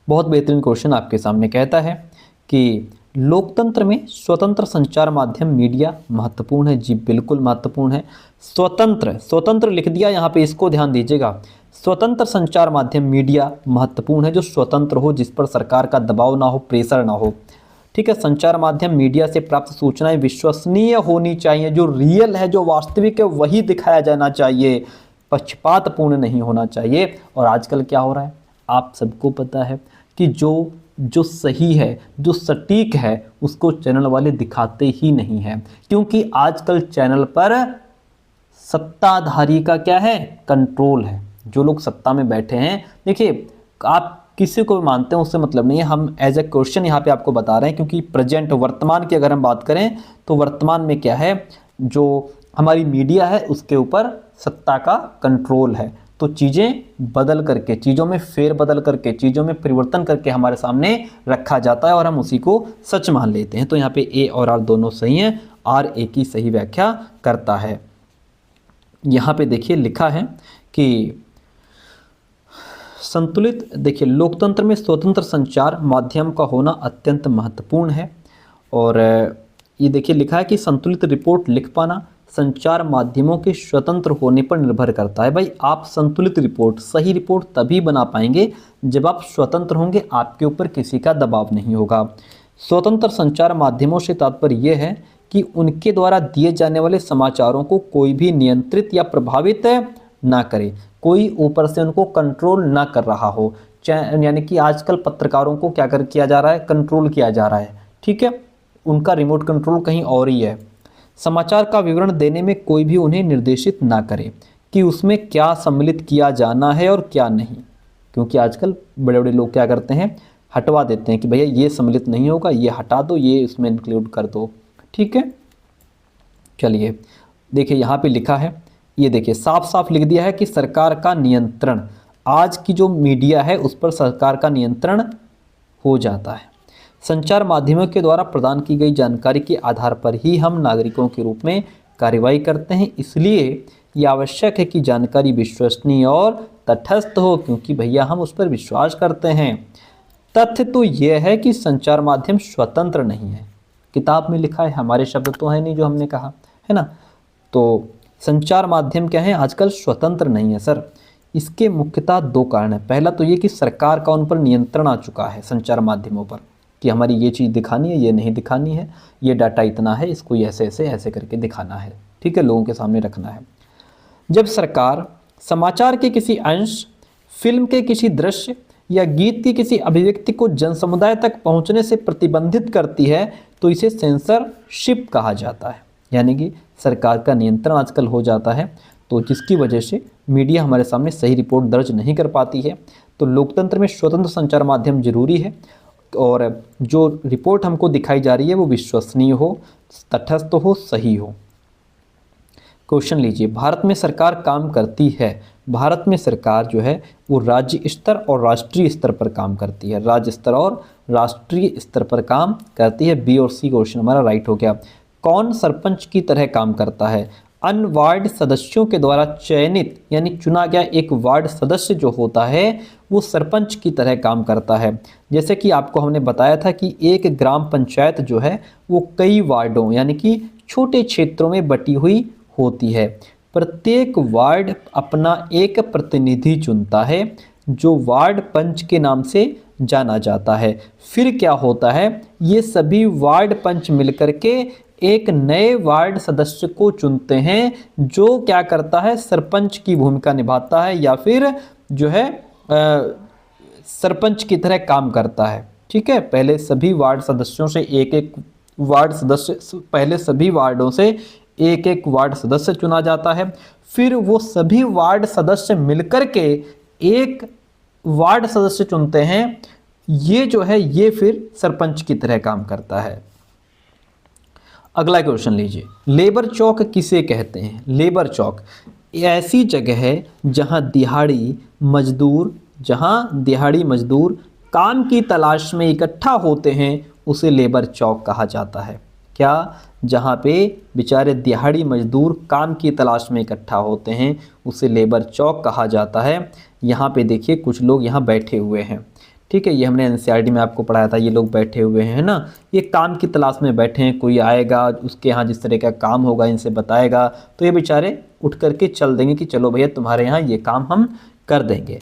बहुत बेहतरीन क्वेश्चन आपके सामने कहता है कि लोकतंत्र में स्वतंत्र संचार माध्यम मीडिया महत्वपूर्ण है। जी बिल्कुल महत्वपूर्ण है। स्वतंत्र लिख दिया यहाँ पे, इसको ध्यान दीजिएगा। स्वतंत्र संचार माध्यम मीडिया महत्वपूर्ण है, जो स्वतंत्र हो, जिस पर सरकार का दबाव ना हो, प्रेशर ना हो, ठीक है। संचार माध्यम मीडिया से प्राप्त सूचनाएं विश्वसनीय होनी चाहिए, जो रियल है, जो वास्तविक है, वही दिखाया जाना चाहिए, पक्षपातपूर्ण नहीं होना चाहिए। और आजकल क्या हो रहा है, आप सबको पता है कि जो सही है, जो सटीक है, उसको चैनल वाले दिखाते ही नहीं हैं, क्योंकि आजकल चैनल पर सत्ताधारी का क्या है, कंट्रोल है। जो लोग सत्ता में बैठे हैं, देखिए आप किसी को भी मानते हैं उससे मतलब नहीं है, हम एज ए क्वेश्चन यहाँ पे आपको बता रहे हैं, क्योंकि प्रेजेंट वर्तमान की अगर हम बात करें तो वर्तमान में क्या है, जो हमारी मीडिया है उसके ऊपर सत्ता का कंट्रोल है, तो चीज़ें बदल करके, चीज़ों में फेर बदल करके, चीज़ों में परिवर्तन करके हमारे सामने रखा जाता है और हम उसी को सच मान लेते हैं। तो यहाँ पे ए और आर दोनों सही हैं, आर ए की सही व्याख्या करता है। यहाँ पे देखिए लिखा है कि संतुलित, देखिए लोकतंत्र में स्वतंत्र संचार माध्यम का होना अत्यंत महत्वपूर्ण है। और ये देखिए लिखा है कि संतुलित रिपोर्ट लिख पाना संचार माध्यमों के स्वतंत्र होने पर निर्भर करता है। भाई आप संतुलित रिपोर्ट, सही रिपोर्ट तभी बना पाएंगे जब आप स्वतंत्र होंगे, आपके ऊपर किसी का दबाव नहीं होगा। स्वतंत्र संचार माध्यमों से तात्पर्य यह है कि उनके द्वारा दिए जाने वाले समाचारों को कोई भी नियंत्रित या प्रभावित ना करे, कोई ऊपर से उनको कंट्रोल ना कर रहा हो। यानी कि आजकल पत्रकारों को क्या किया जा रहा है, कंट्रोल किया जा रहा है, ठीक है, उनका रिमोट कंट्रोल कहीं और ही है। समाचार का विवरण देने में कोई भी उन्हें निर्देशित ना करे कि उसमें क्या सम्मिलित किया जाना है और क्या नहीं, क्योंकि आजकल बड़े बड़े लोग क्या करते हैं, हटवा देते हैं कि भैया ये सम्मिलित नहीं होगा, ये हटा दो, ये इसमें इंक्लूड कर दो, ठीक है। चलिए देखिए यहाँ पे लिखा है, ये देखिए साफ साफ लिख दिया है कि सरकार का नियंत्रण, आज की जो मीडिया है उस पर सरकार का नियंत्रण हो जाता है। संचार माध्यमों के द्वारा प्रदान की गई जानकारी के आधार पर ही हम नागरिकों के रूप में कार्रवाई करते हैं, इसलिए ये आवश्यक है कि जानकारी विश्वसनीय और तटस्थ हो, क्योंकि भैया हम उस पर विश्वास करते हैं। तथ्य तो यह है कि संचार माध्यम स्वतंत्र नहीं है। किताब में लिखा है, हमारे शब्द तो है नहीं जो हमने कहा, है ना। तो संचार माध्यम क्या है, आजकल स्वतंत्र नहीं है सर। इसके मुख्यतः दो कारण हैं। पहला तो ये कि सरकार का उन पर नियंत्रण आ चुका है संचार माध्यमों पर, कि हमारी ये चीज़ दिखानी है, ये नहीं दिखानी है, ये डाटा इतना है, इसको ऐसे ऐसे ऐसे करके दिखाना है, ठीक है, लोगों के सामने रखना है। जब सरकार समाचार के किसी अंश, फिल्म के किसी दृश्य या गीत की किसी अभिव्यक्ति को जनसमुदाय तक पहुंचने से प्रतिबंधित करती है तो इसे सेंसरशिप कहा जाता है। यानी कि सरकार का नियंत्रण आजकल हो जाता है, तो जिसकी वजह से मीडिया हमारे सामने सही रिपोर्ट दर्ज नहीं कर पाती है। तो लोकतंत्र में स्वतंत्र संचार माध्यम जरूरी है, और जो रिपोर्ट हमको दिखाई जा रही है वो विश्वसनीय हो, तटस्थ हो, सही हो। क्वेश्चन लीजिए, भारत में सरकार काम करती है। भारत में सरकार जो है वो राज्य स्तर और राष्ट्रीय स्तर पर काम करती है। राज्य स्तर और राष्ट्रीय स्तर पर काम करती है। बी और सी क्वेश्चन हमारा राइट हो गया। कौन सरपंच की तरह काम करता है? अन्य वार्ड सदस्यों के द्वारा चयनित यानी चुना गया एक वार्ड सदस्य जो होता है वो सरपंच की तरह काम करता है। जैसे कि आपको हमने बताया था कि एक ग्राम पंचायत जो है वो कई वार्डों यानी कि छोटे क्षेत्रों में बटी हुई होती है। प्रत्येक वार्ड अपना एक प्रतिनिधि चुनता है जो वार्ड पंच के नाम से जाना जाता है। फिर क्या होता है, ये सभी वार्ड पंच मिलकर के एक नए वार्ड सदस्य को चुनते हैं जो क्या करता है, सरपंच की भूमिका निभाता है या फिर जो है सरपंच की तरह काम करता है। ठीक है, पहले सभी वार्ड सदस्यों से एक एक वार्ड सदस्य, पहले सभी वार्डों से एक एक वार्ड सदस्य चुना जाता है। फिर वो सभी वार्ड सदस्य मिलकर के एक वार्ड सदस्य चुनते हैं। ये जो है ये फिर सरपंच की तरह काम करता है। अगला क्वेश्चन लीजिए, लेबर चौक किसे कहते हैं? लेबर चौक ऐसी जगह है जहां दिहाड़ी मजदूर काम की तलाश में इकट्ठा होते हैं, उसे लेबर चौक कहा जाता है। क्या? जहां पे बेचारे दिहाड़ी मजदूर काम की तलाश में इकट्ठा होते हैं उसे लेबर चौक कहा जाता है। यहाँ पे देखिए कुछ लोग यहाँ बैठे हुए हैं, ठीक है, ये हमने एनसीईआरटी में आपको पढ़ाया था। ये लोग बैठे हुए हैं ना, ये काम की तलाश में बैठे हैं। कोई आएगा उसके यहाँ जिस तरह का काम होगा इनसे बताएगा तो ये बेचारे उठ करके चल देंगे कि चलो भैया तुम्हारे यहाँ ये काम हम कर देंगे।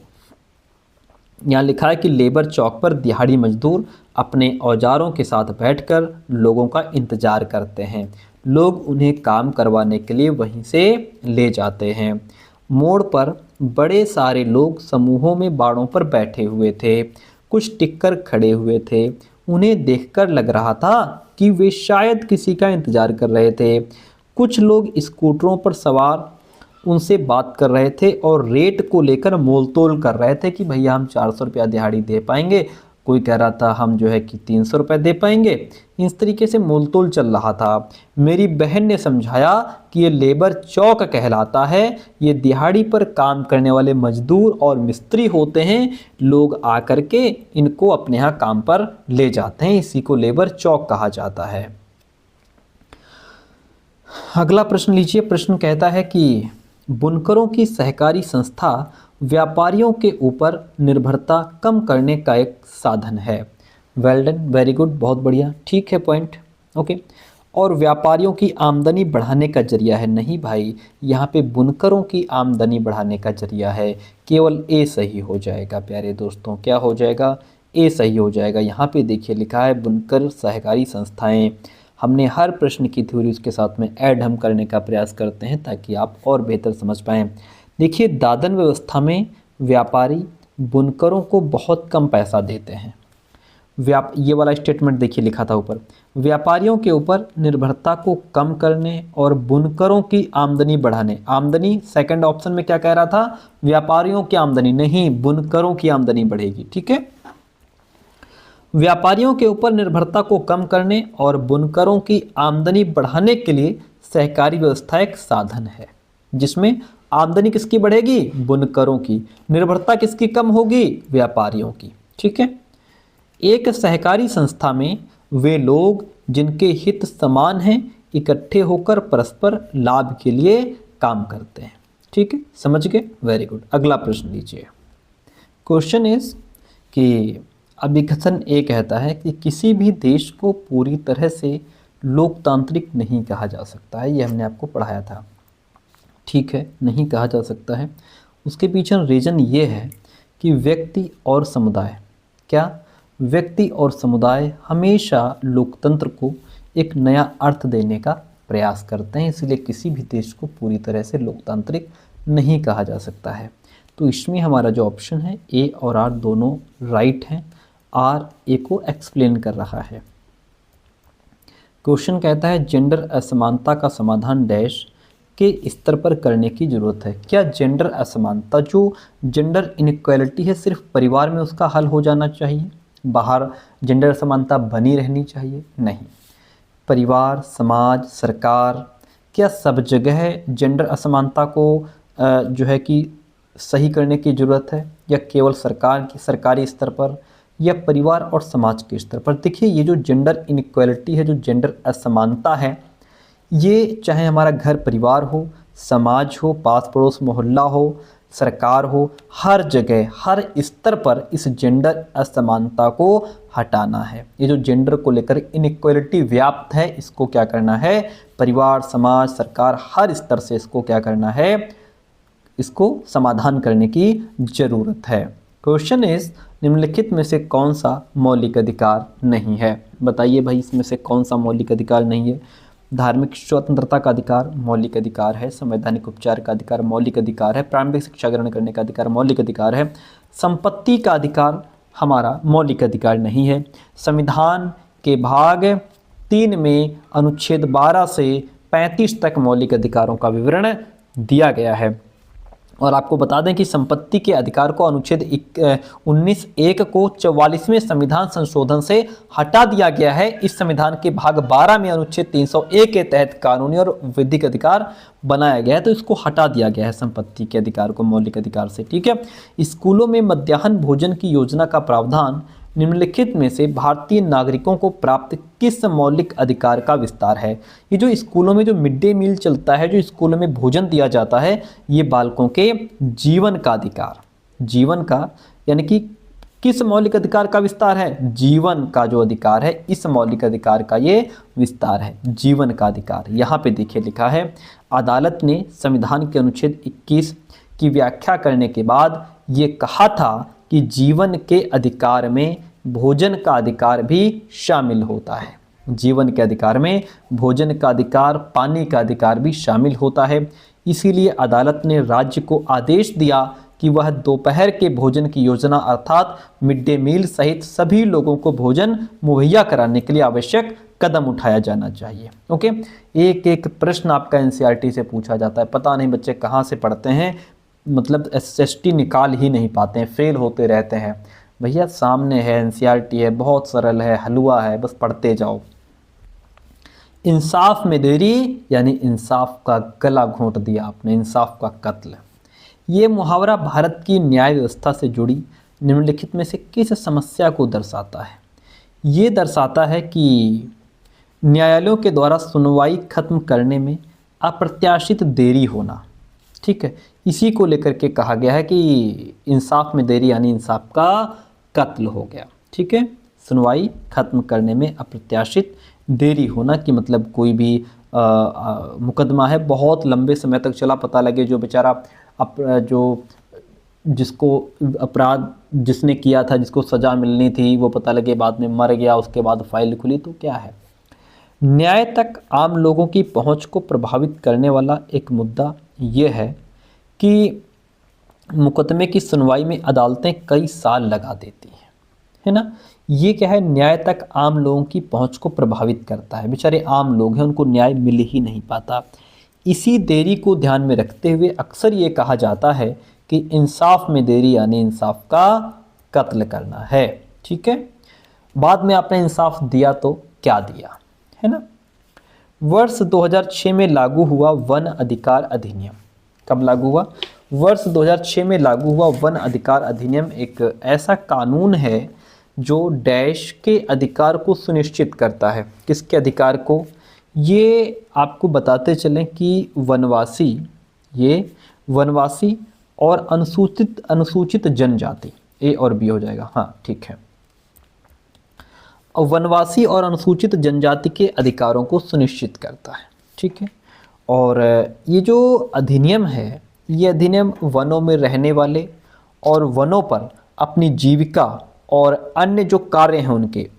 यहाँ लिखा है कि लेबर चौक पर दिहाड़ी मजदूर अपने औजारों के साथ बैठकर लोगों का इंतजार करते हैं। लोग उन्हें काम करवाने के लिए वहीं से ले जाते हैं। मोड़ पर बड़े सारे लोग समूहों में बाड़ों पर बैठे हुए थे, कुछ टिककर खड़े हुए थे। उन्हें देखकर लग रहा था कि वे शायद किसी का इंतजार कर रहे थे। कुछ लोग स्कूटरों पर सवार उनसे बात कर रहे थे और रेट को लेकर मोलतोल कर रहे थे कि भैया हम 400 रुपया दिहाड़ी दे पाएंगे, कोई कह रहा था हम जो है कि 300 रुपये दे पाएंगे। इस तरीके से मोलतोल चल रहा था। मेरी बहन ने समझाया कि ये लेबर चौक कहलाता है, ये दिहाड़ी पर काम करने वाले मजदूर और मिस्त्री होते हैं। लोग आकर के इनको अपने यहाँ काम पर ले जाते हैं, इसी को लेबर चौक कहा जाता है। अगला प्रश्न लीजिए। प्रश्न कहता है कि बुनकरों की सहकारी संस्था व्यापारियों के ऊपर निर्भरता कम करने का एक साधन है। वेल डन, वेरी गुड, बहुत बढ़िया, ठीक है पॉइंट, ओके। और व्यापारियों की आमदनी बढ़ाने का जरिया है। नहीं भाई, यहाँ पे बुनकरों की आमदनी बढ़ाने का जरिया है। केवल ए सही हो जाएगा प्यारे दोस्तों। क्या हो जाएगा? ए सही हो जाएगा। यहाँ पे देखिए लिखा है बुनकर सहकारी संस्थाएं। हमने हर प्रश्न की थ्योरी उसके साथ में ऐड हम करने का प्रयास करते हैं ताकि आप और बेहतर समझ पाएँ। देखिए, दादन व्यवस्था में व्यापारी बुनकरों को बहुत कम पैसा देते हैं। ये वाला स्टेटमेंट देखिए लिखा था ऊपर, व्यापारियों के ऊपर निर्भरता को कम करने और बुनकरों की आमदनी बढ़ाने। आमदनी सेकंड ऑप्शन में क्या कह रहा था? व्यापारियों की आमदनी नहीं, बुनकरों की आमदनी बढ़ेगी। ठीक है, व्यापारियों के ऊपर निर्भरता को कम करने और बुनकरों की आमदनी बढ़ाने के लिए सहकारी व्यवस्था एक साधन है जिसमें आमदनी किसकी बढ़ेगी? बुनकरों की। निर्भरता किसकी कम होगी? व्यापारियों की। ठीक है, एक सहकारी संस्था में वे लोग जिनके हित समान हैं इकट्ठे होकर परस्पर लाभ के लिए काम करते हैं। ठीक है, समझ गए? Very good. अगला प्रश्न लीजिए। क्वेश्चन इज कि अभिकथन ए कहता है कि किसी भी देश को पूरी तरह से लोकतांत्रिक नहीं कहा जा सकता है। ये हमने आपको पढ़ाया था। ठीक है, नहीं कहा जा सकता है। उसके पीछे रीज़न ये है कि व्यक्ति और समुदाय, क्या व्यक्ति और समुदाय हमेशा लोकतंत्र को एक नया अर्थ देने का प्रयास करते हैं, इसलिए किसी भी देश को पूरी तरह से लोकतांत्रिक नहीं कहा जा सकता है। तो इसमें हमारा जो ऑप्शन है ए और आर दोनों राइट हैं। आर ए को एक्सप्लेन कर रहा है। क्वेश्चन कहता है जेंडर असमानता का समाधान डैश के स्तर पर करने की ज़रूरत है। क्या जेंडर असमानता, जो जेंडर इनइक्वालिटी है, सिर्फ परिवार में उसका हल हो जाना चाहिए, बाहर जेंडर असमानता बनी रहनी चाहिए? नहीं, परिवार, समाज, सरकार, क्या सब जगह जेंडर असमानता को जो है कि सही करने की ज़रूरत है, या केवल सरकारी स्तर पर, या परिवार और समाज के स्तर पर? देखिए, ये जो जेंडर इनइक्वालिटी है, जो जेंडर असमानता है, ये चाहे हमारा घर परिवार हो, समाज हो, पास पड़ोस मोहल्ला हो, सरकार हो, हर जगह हर स्तर पर इस जेंडर असमानता को हटाना है। ये जो जेंडर को लेकर इनइक्वालिटी व्याप्त है, इसको क्या करना है? परिवार, समाज, सरकार, हर स्तर से इसको क्या करना है? इसको समाधान करने की ज़रूरत है। क्वेश्चन इज निम्नलिखित में से कौन सा मौलिक अधिकार नहीं है? बताइए भाई, इसमें से कौन सा मौलिक अधिकार नहीं है? धार्मिक स्वतंत्रता का अधिकार मौलिक अधिकार है। संवैधानिक उपचार का अधिकार मौलिक अधिकार है। प्रारंभिक शिक्षा ग्रहण करने का अधिकार मौलिक अधिकार है। संपत्ति का अधिकार हमारा मौलिक अधिकार नहीं है। संविधान के भाग 3 में अनुच्छेद 12 से 35 तक मौलिक अधिकारों का विवरण दिया गया है। और आपको बता दें कि संपत्ति के अधिकार को अनुच्छेद 19(1) को 44वें संविधान संशोधन से हटा दिया गया है। इस संविधान के भाग 12 में अनुच्छेद 301 के तहत कानूनी और विधिक अधिकार बनाया गया है, तो इसको हटा दिया गया है संपत्ति के अधिकार को मौलिक अधिकार से। ठीक है। स्कूलों में मध्याह्न भोजन की योजना का प्रावधान निम्नलिखित में से भारतीय नागरिकों को प्राप्त किस मौलिक अधिकार का विस्तार है? ये जो स्कूलों में जो मिड डे मील चलता है, जो स्कूलों में भोजन दिया जाता है, ये बालकों के जीवन का अधिकार, जीवन का यानी कि किस मौलिक अधिकार का विस्तार है? जीवन का जो अधिकार है, इस मौलिक अधिकार का ये विस्तार है, जीवन का अधिकार। यहाँ पे देखिए लिखा है, अदालत ने संविधान के अनुच्छेद 21 की व्याख्या करने के बाद ये कहा था कि जीवन के अधिकार में भोजन का अधिकार भी शामिल होता है। जीवन के अधिकार में भोजन का अधिकार, पानी का अधिकार भी शामिल होता है। इसीलिए अदालत ने राज्य को आदेश दिया कि वह दोपहर के भोजन की योजना अर्थात मिड डे मील सहित सभी लोगों को भोजन मुहैया कराने के लिए आवश्यक कदम उठाया जाना चाहिए। ओके, एक एक प्रश्न आपका एनसीईआरटी से पूछा जाता है। पता नहीं बच्चे कहाँ से पढ़ते हैं, मतलब एसएसटी निकाल ही नहीं पाते हैं, फेल होते रहते हैं। भैया सामने है, एनसीईआरटी है, बहुत सरल है, हलवा है, बस पढ़ते जाओ। इंसाफ में देरी यानी इंसाफ का गला घोंट दिया आपने, इंसाफ का कत्ल। ये मुहावरा भारत की न्याय व्यवस्था से जुड़ी निम्नलिखित में से किस समस्या को दर्शाता है? ये दर्शाता है कि न्यायालयों के द्वारा सुनवाई खत्म करने में अप्रत्याशित देरी होना। ठीक है, इसी को लेकर के कहा गया है कि इंसाफ में देरी यानी इंसाफ का कत्ल हो गया। ठीक है, सुनवाई खत्म करने में अप्रत्याशित देरी होना कि मतलब कोई भी मुकदमा है, बहुत लंबे समय तक चला, पता लगे जो बेचारा जो जिसको अपराध जिसने किया था, जिसको सज़ा मिलनी थी, वो पता लगे बाद में मर गया, उसके बाद फाइल खुली, तो क्या है? न्याय तक आम लोगों की पहुंच को प्रभावित करने वाला एक मुद्दा ये है कि मुकदमे की सुनवाई में अदालतें कई साल लगा देती हैं, है ना। ये क्या है? न्याय तक आम लोगों की पहुंच को प्रभावित करता है। बेचारे आम लोग हैं, उनको न्याय मिल ही नहीं पाता। इसी देरी को ध्यान में रखते हुए अक्सर ये कहा जाता है कि इंसाफ में देरी यानी इंसाफ का कत्ल करना है। ठीक है, बाद में आपने इंसाफ दिया तो क्या दिया, है ना। वर्ष 2006 में लागू हुआ वन अधिकार अधिनियम। कब लागू हुआ? वर्ष 2006 में लागू हुआ वन अधिकार अधिनियम एक ऐसा कानून है जो डैश के अधिकार को सुनिश्चित करता है। किसके अधिकार को? ये आपको बताते चलें कि वनवासी, ये वनवासी और अनुसूचित जनजाति, ए और बी हो जाएगा। हाँ ठीक है। वनवासी और अनुसूचित जनजाति के अधिकारों को सुनिश्चित करता है। ठीक है। और ये जो अधिनियम है, ये अधिनियम वनों में रहने वाले और वनों पर अपनी जीविका और अन्य जो कार्य हैं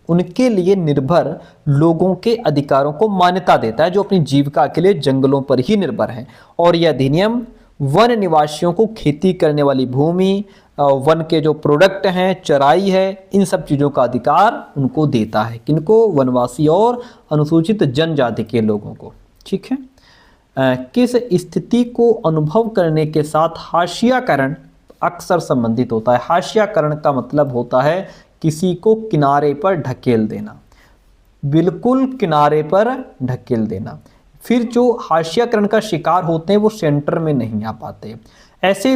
उनके लिए निर्भर लोगों के अधिकारों को मान्यता देता है, जो अपनी जीविका के लिए जंगलों पर ही निर्भर हैं। और यह अधिनियम वन निवासियों को खेती करने वाली भूमि, वन के जो प्रोडक्ट हैं, चराई है, इन सब चीज़ों का अधिकार उनको देता है। किनको? वनवासी और अनुसूचित जनजाति के लोगों को। ठीक है। किस स्थिति को अनुभव करने के साथ हाशियाकरण अक्सर संबंधित होता है? हाशियाकरण का मतलब होता है किसी को किनारे पर ढकेल देना, बिल्कुल किनारे पर ढकेल देना। फिर जो हाशियाकरण का शिकार होते हैं वो सेंटर में नहीं आ पाते। ऐसे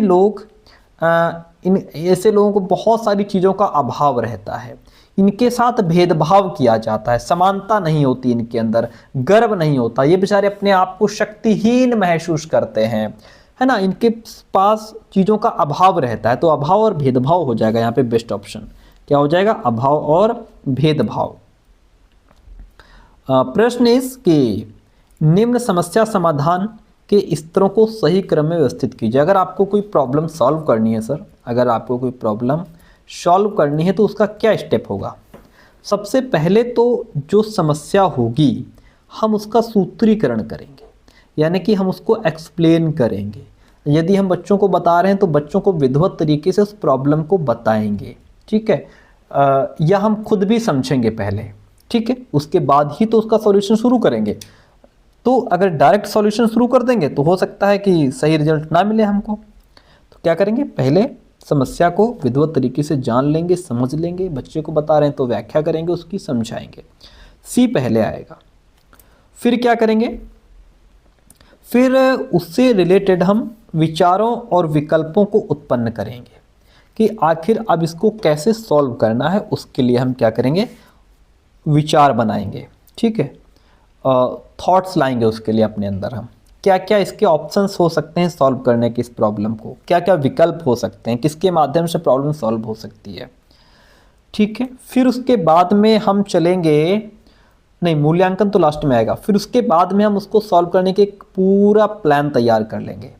लोगों को बहुत सारी चीज़ों का अभाव रहता है, इनके साथ भेदभाव किया जाता है, समानता नहीं होती इनके अंदर, गर्व नहीं होता, ये बेचारे अपने आप को शक्तिहीन महसूस करते हैं, है ना। इनके पास चीज़ों का अभाव रहता है। तो अभाव और भेदभाव हो जाएगा यहाँ पे बेस्ट ऑप्शन। क्या हो जाएगा? अभाव और भेदभाव। प्रश्न इस कि निम्न समस्या समाधान के स्तरों को सही क्रम में व्यवस्थित कीजिए। अगर आपको कोई प्रॉब्लम सॉल्व करनी है सर, अगर आपको कोई प्रॉब्लम सॉल्व करनी है तो उसका क्या स्टेप होगा? सबसे पहले तो जो समस्या होगी हम उसका सूत्रीकरण करेंगे, यानी कि हम उसको एक्सप्लेन करेंगे। यदि हम बच्चों को बता रहे हैं तो बच्चों को विधिवत तरीके से उस प्रॉब्लम को बताएंगे। ठीक है। या हम खुद भी समझेंगे पहले। ठीक है। उसके बाद ही तो उसका सॉल्यूशन शुरू करेंगे। तो अगर डायरेक्ट सॉल्यूशन शुरू कर देंगे तो हो सकता है कि सही रिजल्ट ना मिले हमको। तो क्या करेंगे? पहले समस्या को विधिवत तरीके से जान लेंगे, समझ लेंगे। बच्चे को बता रहे हैं तो व्याख्या करेंगे, उसकी समझाएंगे। सी पहले आएगा। फिर क्या करेंगे? फिर उससे रिलेटेड हम विचारों और विकल्पों को उत्पन्न करेंगे कि आखिर अब इसको कैसे सॉल्व करना है। उसके लिए हम क्या करेंगे? विचार बनाएंगे। ठीक है। थॉट्स लाएंगे उसके लिए अपने अंदर हम, क्या क्या इसके ऑप्शंस हो सकते हैं सॉल्व करने की इस प्रॉब्लम को, क्या क्या विकल्प हो सकते हैं, किसके माध्यम से प्रॉब्लम सॉल्व हो सकती है। ठीक है। फिर उसके बाद में हम चलेंगे, नहीं मूल्यांकन तो लास्ट में आएगा। फिर उसके बाद में हम उसको सॉल्व करने के एक पूरा प्लान तैयार कर लेंगे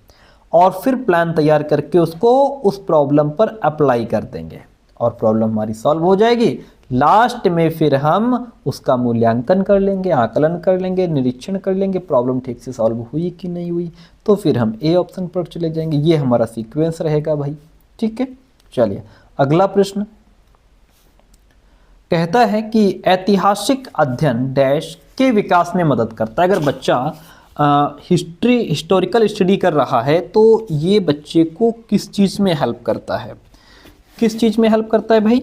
और फिर प्लान तैयार करके उसको उस प्रॉब्लम पर अप्लाई कर देंगे और प्रॉब्लम हमारी सॉल्व हो जाएगी। लास्ट में फिर हम उसका मूल्यांकन कर लेंगे, आकलन कर लेंगे, निरीक्षण कर लेंगे प्रॉब्लम ठीक से सॉल्व हुई कि नहीं हुई, तो फिर हम ए ऑप्शन पर चले जाएंगे। ये हमारा सीक्वेंस रहेगा भाई। ठीक है। चलिए अगला प्रश्न कहता है कि ऐतिहासिक अध्ययन डैश के विकास में मदद करता है। अगर बच्चा हिस्टोरिकल स्टडी कर रहा है तो ये बच्चे को किस चीज़ में हेल्प करता है? किस चीज़ में हेल्प करता है भाई?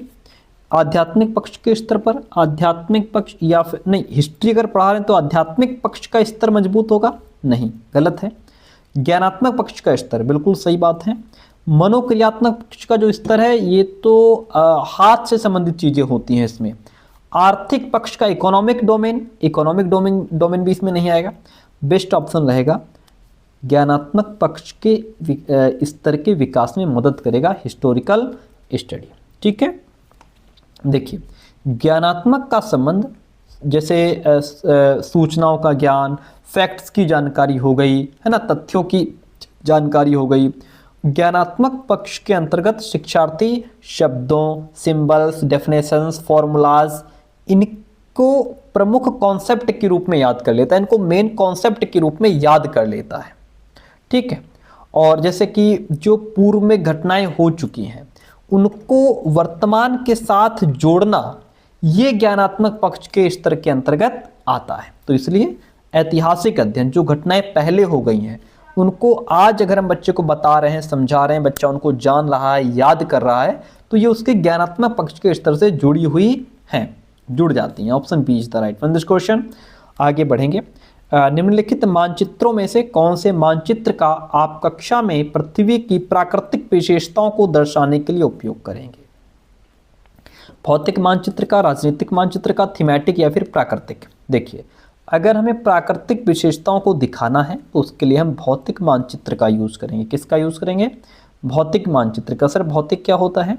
आध्यात्मिक पक्ष के स्तर पर, आध्यात्मिक पक्ष या फिर नहीं, हिस्ट्री अगर पढ़ा रहे हैं तो आध्यात्मिक पक्ष का स्तर मजबूत होगा? नहीं, गलत है। ज्ञानात्मक पक्ष का स्तर, बिल्कुल सही बात है। मनोक्रियात्मक पक्ष का जो स्तर है ये तो हाथ से संबंधित चीज़ें होती हैं इसमें। आर्थिक पक्ष का इकोनॉमिक डोमेन भी इसमें नहीं आएगा। बेस्ट ऑप्शन रहेगा ज्ञानात्मक पक्ष के स्तर के विकास में मदद करेगा हिस्टोरिकल स्टडी। ठीक है। देखिए ज्ञानात्मक का संबंध जैसे सूचनाओं का ज्ञान, फैक्ट्स की जानकारी हो गई, है ना, तथ्यों की जानकारी हो गई। ज्ञानात्मक पक्ष के अंतर्गत शिक्षार्थी शब्दों, सिंबल्स, डेफिनेशंस, फॉर्मूलाज इनको प्रमुख कॉन्सेप्ट के रूप में याद कर लेता है, इनको मेन कॉन्सेप्ट के रूप में याद कर लेता है। ठीक है। और जैसे कि जो पूर्व में घटनाएं हो चुकी हैं उनको वर्तमान के साथ जोड़ना, ये ज्ञानात्मक पक्ष के स्तर के अंतर्गत आता है। तो इसलिए ऐतिहासिक अध्ययन, जो घटनाएं पहले हो गई हैं उनको आज अगर हम बच्चे को बता रहे हैं, समझा रहे हैं, बच्चा उनको जान रहा है, याद कर रहा है, तो ये उसके ज्ञानात्मक पक्ष के स्तर से जुड़ी हुई हैं, जुड़ जाती हैं। Option B is the right one this question. आगे बढ़ेंगे। निम्नलिखित मानचित्रों में से कौन से मानचित्र का आप कक्षा में पृथ्वी की प्राकृतिक विशेषताओं को दर्शाने के लिए उपयोग करेंगे? भौतिक मानचित्र का, राजनीतिक मानचित्र का, थीमेटिक या फिर प्राकृतिक। देखिए, अगर हमें प्राकृतिक विशेषताओं को दिखाना है तो उसके लिए हम भौतिक मानचित्र का यूज़ करेंगे। किसका यूज़ करेंगे? भौतिक मानचित्र का। सर भौतिक क्या होता है?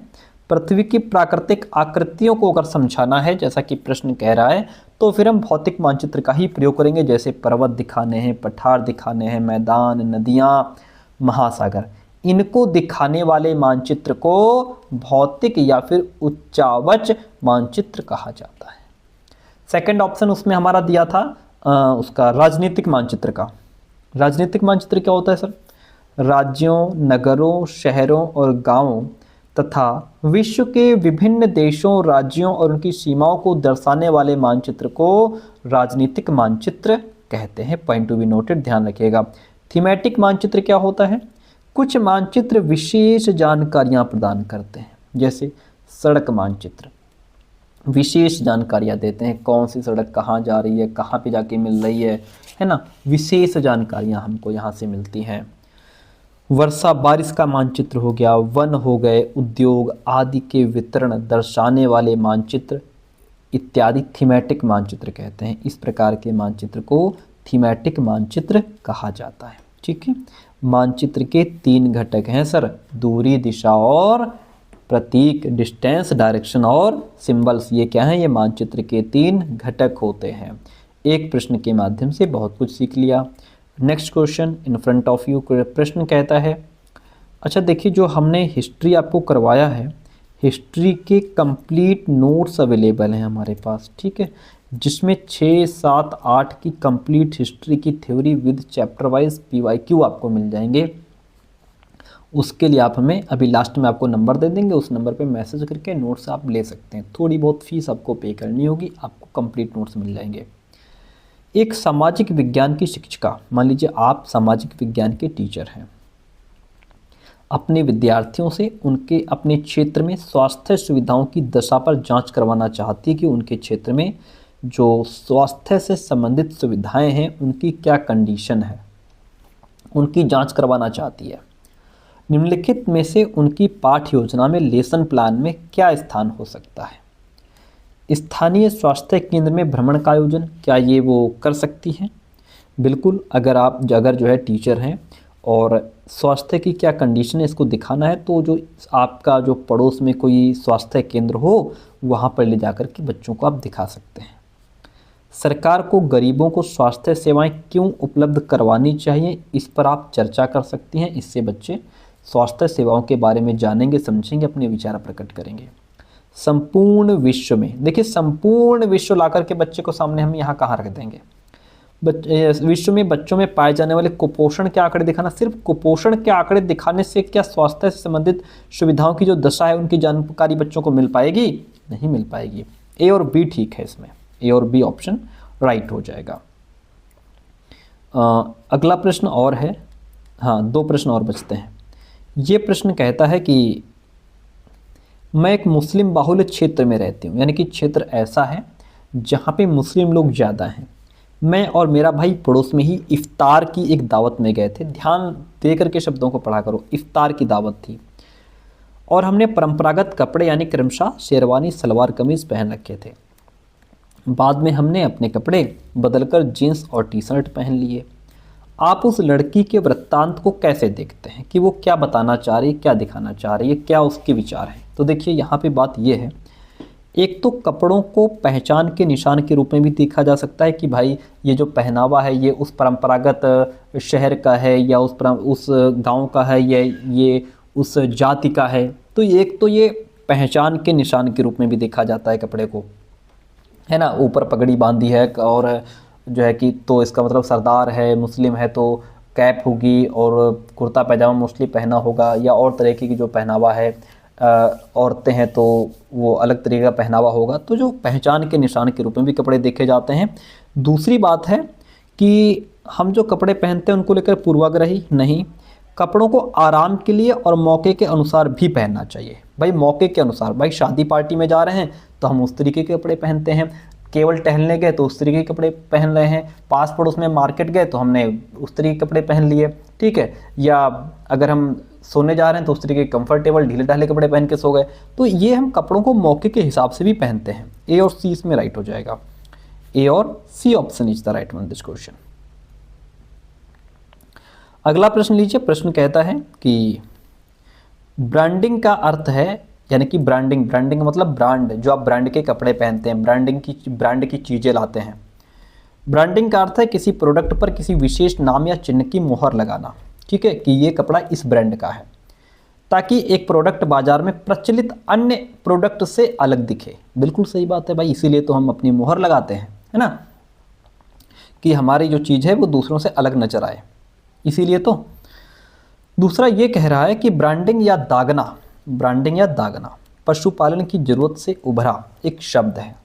पृथ्वी की प्राकृतिक आकृतियों को अगर समझाना है, जैसा कि प्रश्न कह रहा है, तो फिर हम भौतिक मानचित्र का ही प्रयोग करेंगे। जैसे पर्वत दिखाने हैं, पठार दिखाने हैं, मैदान, नदियाँ, महासागर, इनको दिखाने वाले मानचित्र को भौतिक या फिर उच्चावच मानचित्र कहा जाता है। सेकंड ऑप्शन उसमें हमारा दिया था उसका राजनीतिक मानचित्र का। राजनीतिक मानचित्र क्या होता है सर? राज्यों, नगरों, शहरों और गांवों तथा विश्व के विभिन्न देशों, राज्यों और उनकी सीमाओं को दर्शाने वाले मानचित्र को राजनीतिक मानचित्र कहते हैं। पॉइंट टू बी नोटेड, ध्यान रखिएगा। थीमेटिक मानचित्र क्या होता है? कुछ मानचित्र विशेष जानकारियां प्रदान करते हैं। जैसे सड़क मानचित्र विशेष जानकारियां देते हैं, कौन सी सड़क कहाँ जा रही है, कहाँ पे जाके मिल रही है ना, विशेष जानकारियां हमको यहाँ से मिलती हैं। वर्षा बारिश का मानचित्र हो गया, वन हो गए, उद्योग आदि के वितरण दर्शाने वाले मानचित्र इत्यादि थीमेटिक मानचित्र कहते हैं। इस प्रकार के मानचित्र को थीमेटिक मानचित्र कहा जाता है। ठीक है, मानचित्र के 3 घटक हैं सर, दूरी, दिशा और प्रतीक, डिस्टेंस, डायरेक्शन और सिंबल्स। ये क्या है? ये मानचित्र के 3 घटक होते हैं। एक प्रश्न के माध्यम से बहुत कुछ सीख लिया। Next question in front of you, प्रश्न कहता है, अच्छा देखिए, जो हमने हिस्ट्री आपको करवाया है, हिस्ट्री के कंप्लीट नोट्स अवेलेबल हैं हमारे पास। ठीक है, जिसमें 6, 7, 8 की कंप्लीट हिस्ट्री की theory with chapter wise PYQ आपको मिल जाएंगे। उसके लिए आप हमें अभी लास्ट में आपको नंबर दे देंगे, उस नंबर पे मैसेज करके नोट्स आप ले सकते हैं। थोड़ी बहुत फीस आपको पे करनी होगी, आपको कंप्लीट नोट्स मिल जाएंगे। एक सामाजिक विज्ञान की शिक्षिका, मान लीजिए आप सामाजिक विज्ञान के टीचर हैं, अपने विद्यार्थियों से उनके अपने क्षेत्र में स्वास्थ्य सुविधाओं की दशा पर जांच करवाना चाहती है कि उनके क्षेत्र में जो स्वास्थ्य से संबंधित सुविधाएं हैं उनकी क्या कंडीशन है, उनकी जांच करवाना चाहती है। निम्नलिखित में से उनकी पाठ्य योजना में, लेसन प्लान में क्या स्थान हो सकता है? स्थानीय स्वास्थ्य केंद्र में भ्रमण का आयोजन, क्या ये वो कर सकती हैं? बिल्कुल, अगर जो है टीचर हैं और स्वास्थ्य की क्या कंडीशन है इसको दिखाना है, तो जो आपका जो पड़ोस में कोई स्वास्थ्य केंद्र हो वहाँ पर ले जाकर के बच्चों को आप दिखा सकते हैं। सरकार को गरीबों को स्वास्थ्य सेवाएं क्यों उपलब्ध करवानी चाहिए, इस पर आप चर्चा कर सकती हैं। इससे बच्चे स्वास्थ्य सेवाओं के बारे में जानेंगे, समझेंगे, अपने विचार प्रकट करेंगे। संपूर्ण विश्व में, देखिए संपूर्ण विश्व ला करके बच्चे को सामने हम यहाँ कहाँ रख देंगे? विश्व में बच्चों में पाए जाने वाले कुपोषण के आंकड़े दिखाना। सिर्फ कुपोषण के आंकड़े दिखाने से क्या स्वास्थ्य से संबंधित सुविधाओं की जो दशा है उनकी जानकारी बच्चों को मिल पाएगी? नहीं मिल पाएगी। ए और बी ठीक है, इसमें ए और बी ऑप्शन राइट हो जाएगा। अगला प्रश्न और है, हाँ 2 प्रश्न और बचते हैं। ये प्रश्न कहता है कि मैं एक मुस्लिम बाहुल्य क्षेत्र में रहती हूँ, यानी कि क्षेत्र ऐसा है जहाँ पे मुस्लिम लोग ज़्यादा हैं। मैं और मेरा भाई पड़ोस में ही इफ्तार की एक दावत में गए थे। ध्यान दे करके शब्दों को पढ़ा करो। इफ्तार की दावत थी और हमने परंपरागत कपड़े यानी क्रमशः शेरवानी, सलवार कमीज़ पहन रखे थे। बाद में हमने अपने कपड़े बदलकर जीन्स और टी-शर्ट पहन लिए। आप उस लड़की के वृत्तांत को कैसे देखते हैं कि वो क्या बताना चाह रही है, क्या दिखाना चाह रही है, क्या उसके विचार हैं? तो देखिए यहाँ पे बात ये है, एक तो कपड़ों को पहचान के निशान के रूप में भी देखा जा सकता है कि भाई ये जो पहनावा है ये उस परंपरागत शहर का है या उस गांव का है या ये उस जाति का है। तो एक तो ये पहचान के निशान के रूप में भी देखा जाता है कपड़े को, है ना। ऊपर पगड़ी बांधी है और जो है कि तो इसका मतलब सरदार है, मुस्लिम है तो कैप होगी और कुर्ता पैजामा मोस्टली पहना होगा, या और तरीके की जो पहनावा है औरतें हैं तो वो अलग तरीके का पहनावा होगा। तो जो पहचान के निशान के रूप में भी कपड़े देखे जाते हैं। दूसरी बात है कि हम जो कपड़े पहनते हैं उनको लेकर पूर्वाग्रही नहीं, कपड़ों को आराम के लिए और मौके के अनुसार भी पहनना चाहिए। भाई मौके के अनुसार, भाई शादी पार्टी में जा रहे हैं तो हम उस तरीके के कपड़े पहनते हैं, केवल टहलने गए तो उस तरीके के कपड़े पहन रहे हैं, पास पड़ोस में मार्केट गए तो हमने उस तरीके के कपड़े पहन लिए, ठीक है। या अगर हम सोने जा रहे हैं तो उस तरीके के कंफर्टेबल ढीले ढाले कपड़े पहन के सो गए। तो ये हम कपड़ों को मौके के हिसाब से भी पहनते हैं। ए और सी इसमें राइट हो जाएगा। ए और C option is the right one this question. अगला प्रश्न लीजिए। प्रश्न कहता है कि ब्रांडिंग का अर्थ है, यानी कि ब्रांडिंग का मतलब ब्रांड, जो आप ब्रांड के कपड़े पहनते हैं, ब्रांड की चीज़ें लाते हैं। ब्रांडिंग का अर्थ है किसी प्रोडक्ट पर किसी विशेष नाम या चिन्ह की मोहर लगाना, ठीक है, कि ये कपड़ा इस ब्रांड का है, ताकि एक प्रोडक्ट बाजार में प्रचलित अन्य प्रोडक्ट से अलग दिखे। बिल्कुल सही बात है भाई, इसीलिए तो हम अपनी मोहर लगाते हैं, है ना, कि हमारी जो चीज़ है वो दूसरों से अलग नजर आए, इसीलिए तो। दूसरा ये कह रहा है कि ब्रांडिंग या दागना पशुपालन की जरूरत से उभरा एक शब्द है।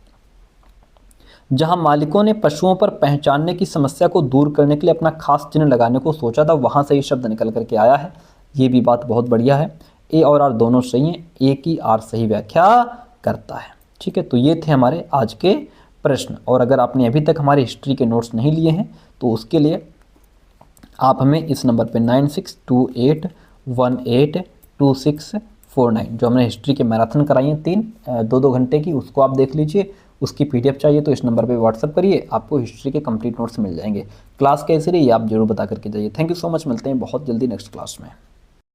जहां मालिकों ने पशुओं पर पहचानने की समस्या को दूर करने के लिए अपना खास चिन्ह लगाने को सोचा था, वहां से ये शब्द निकल करके आया है। ये भी बात बहुत बढ़िया है। ए और आर दोनों सही हैं, ए की आर सही व्याख्या करता है, ठीक है। तो ये थे हमारे आज के प्रश्न। और अगर आपने अभी तक हमारे हिस्ट्री के नोट्स नहीं लिए हैं तो उसके लिए आप हमें इस नंबर पे 9628182649, जो हमने हिस्ट्री के मैराथन कराई हैं 2 घंटे की, उसको आप देख लीजिए। उसकी पीडीएफ चाहिए तो इस नंबर पे व्हाट्सअप करिए, आपको हिस्ट्री के कंप्लीट नोट्स मिल जाएंगे। क्लास कैसी रही आप जरूर बता करके जाइए। थैंक यू सो मच, मिलते हैं बहुत जल्दी नेक्स्ट क्लास में।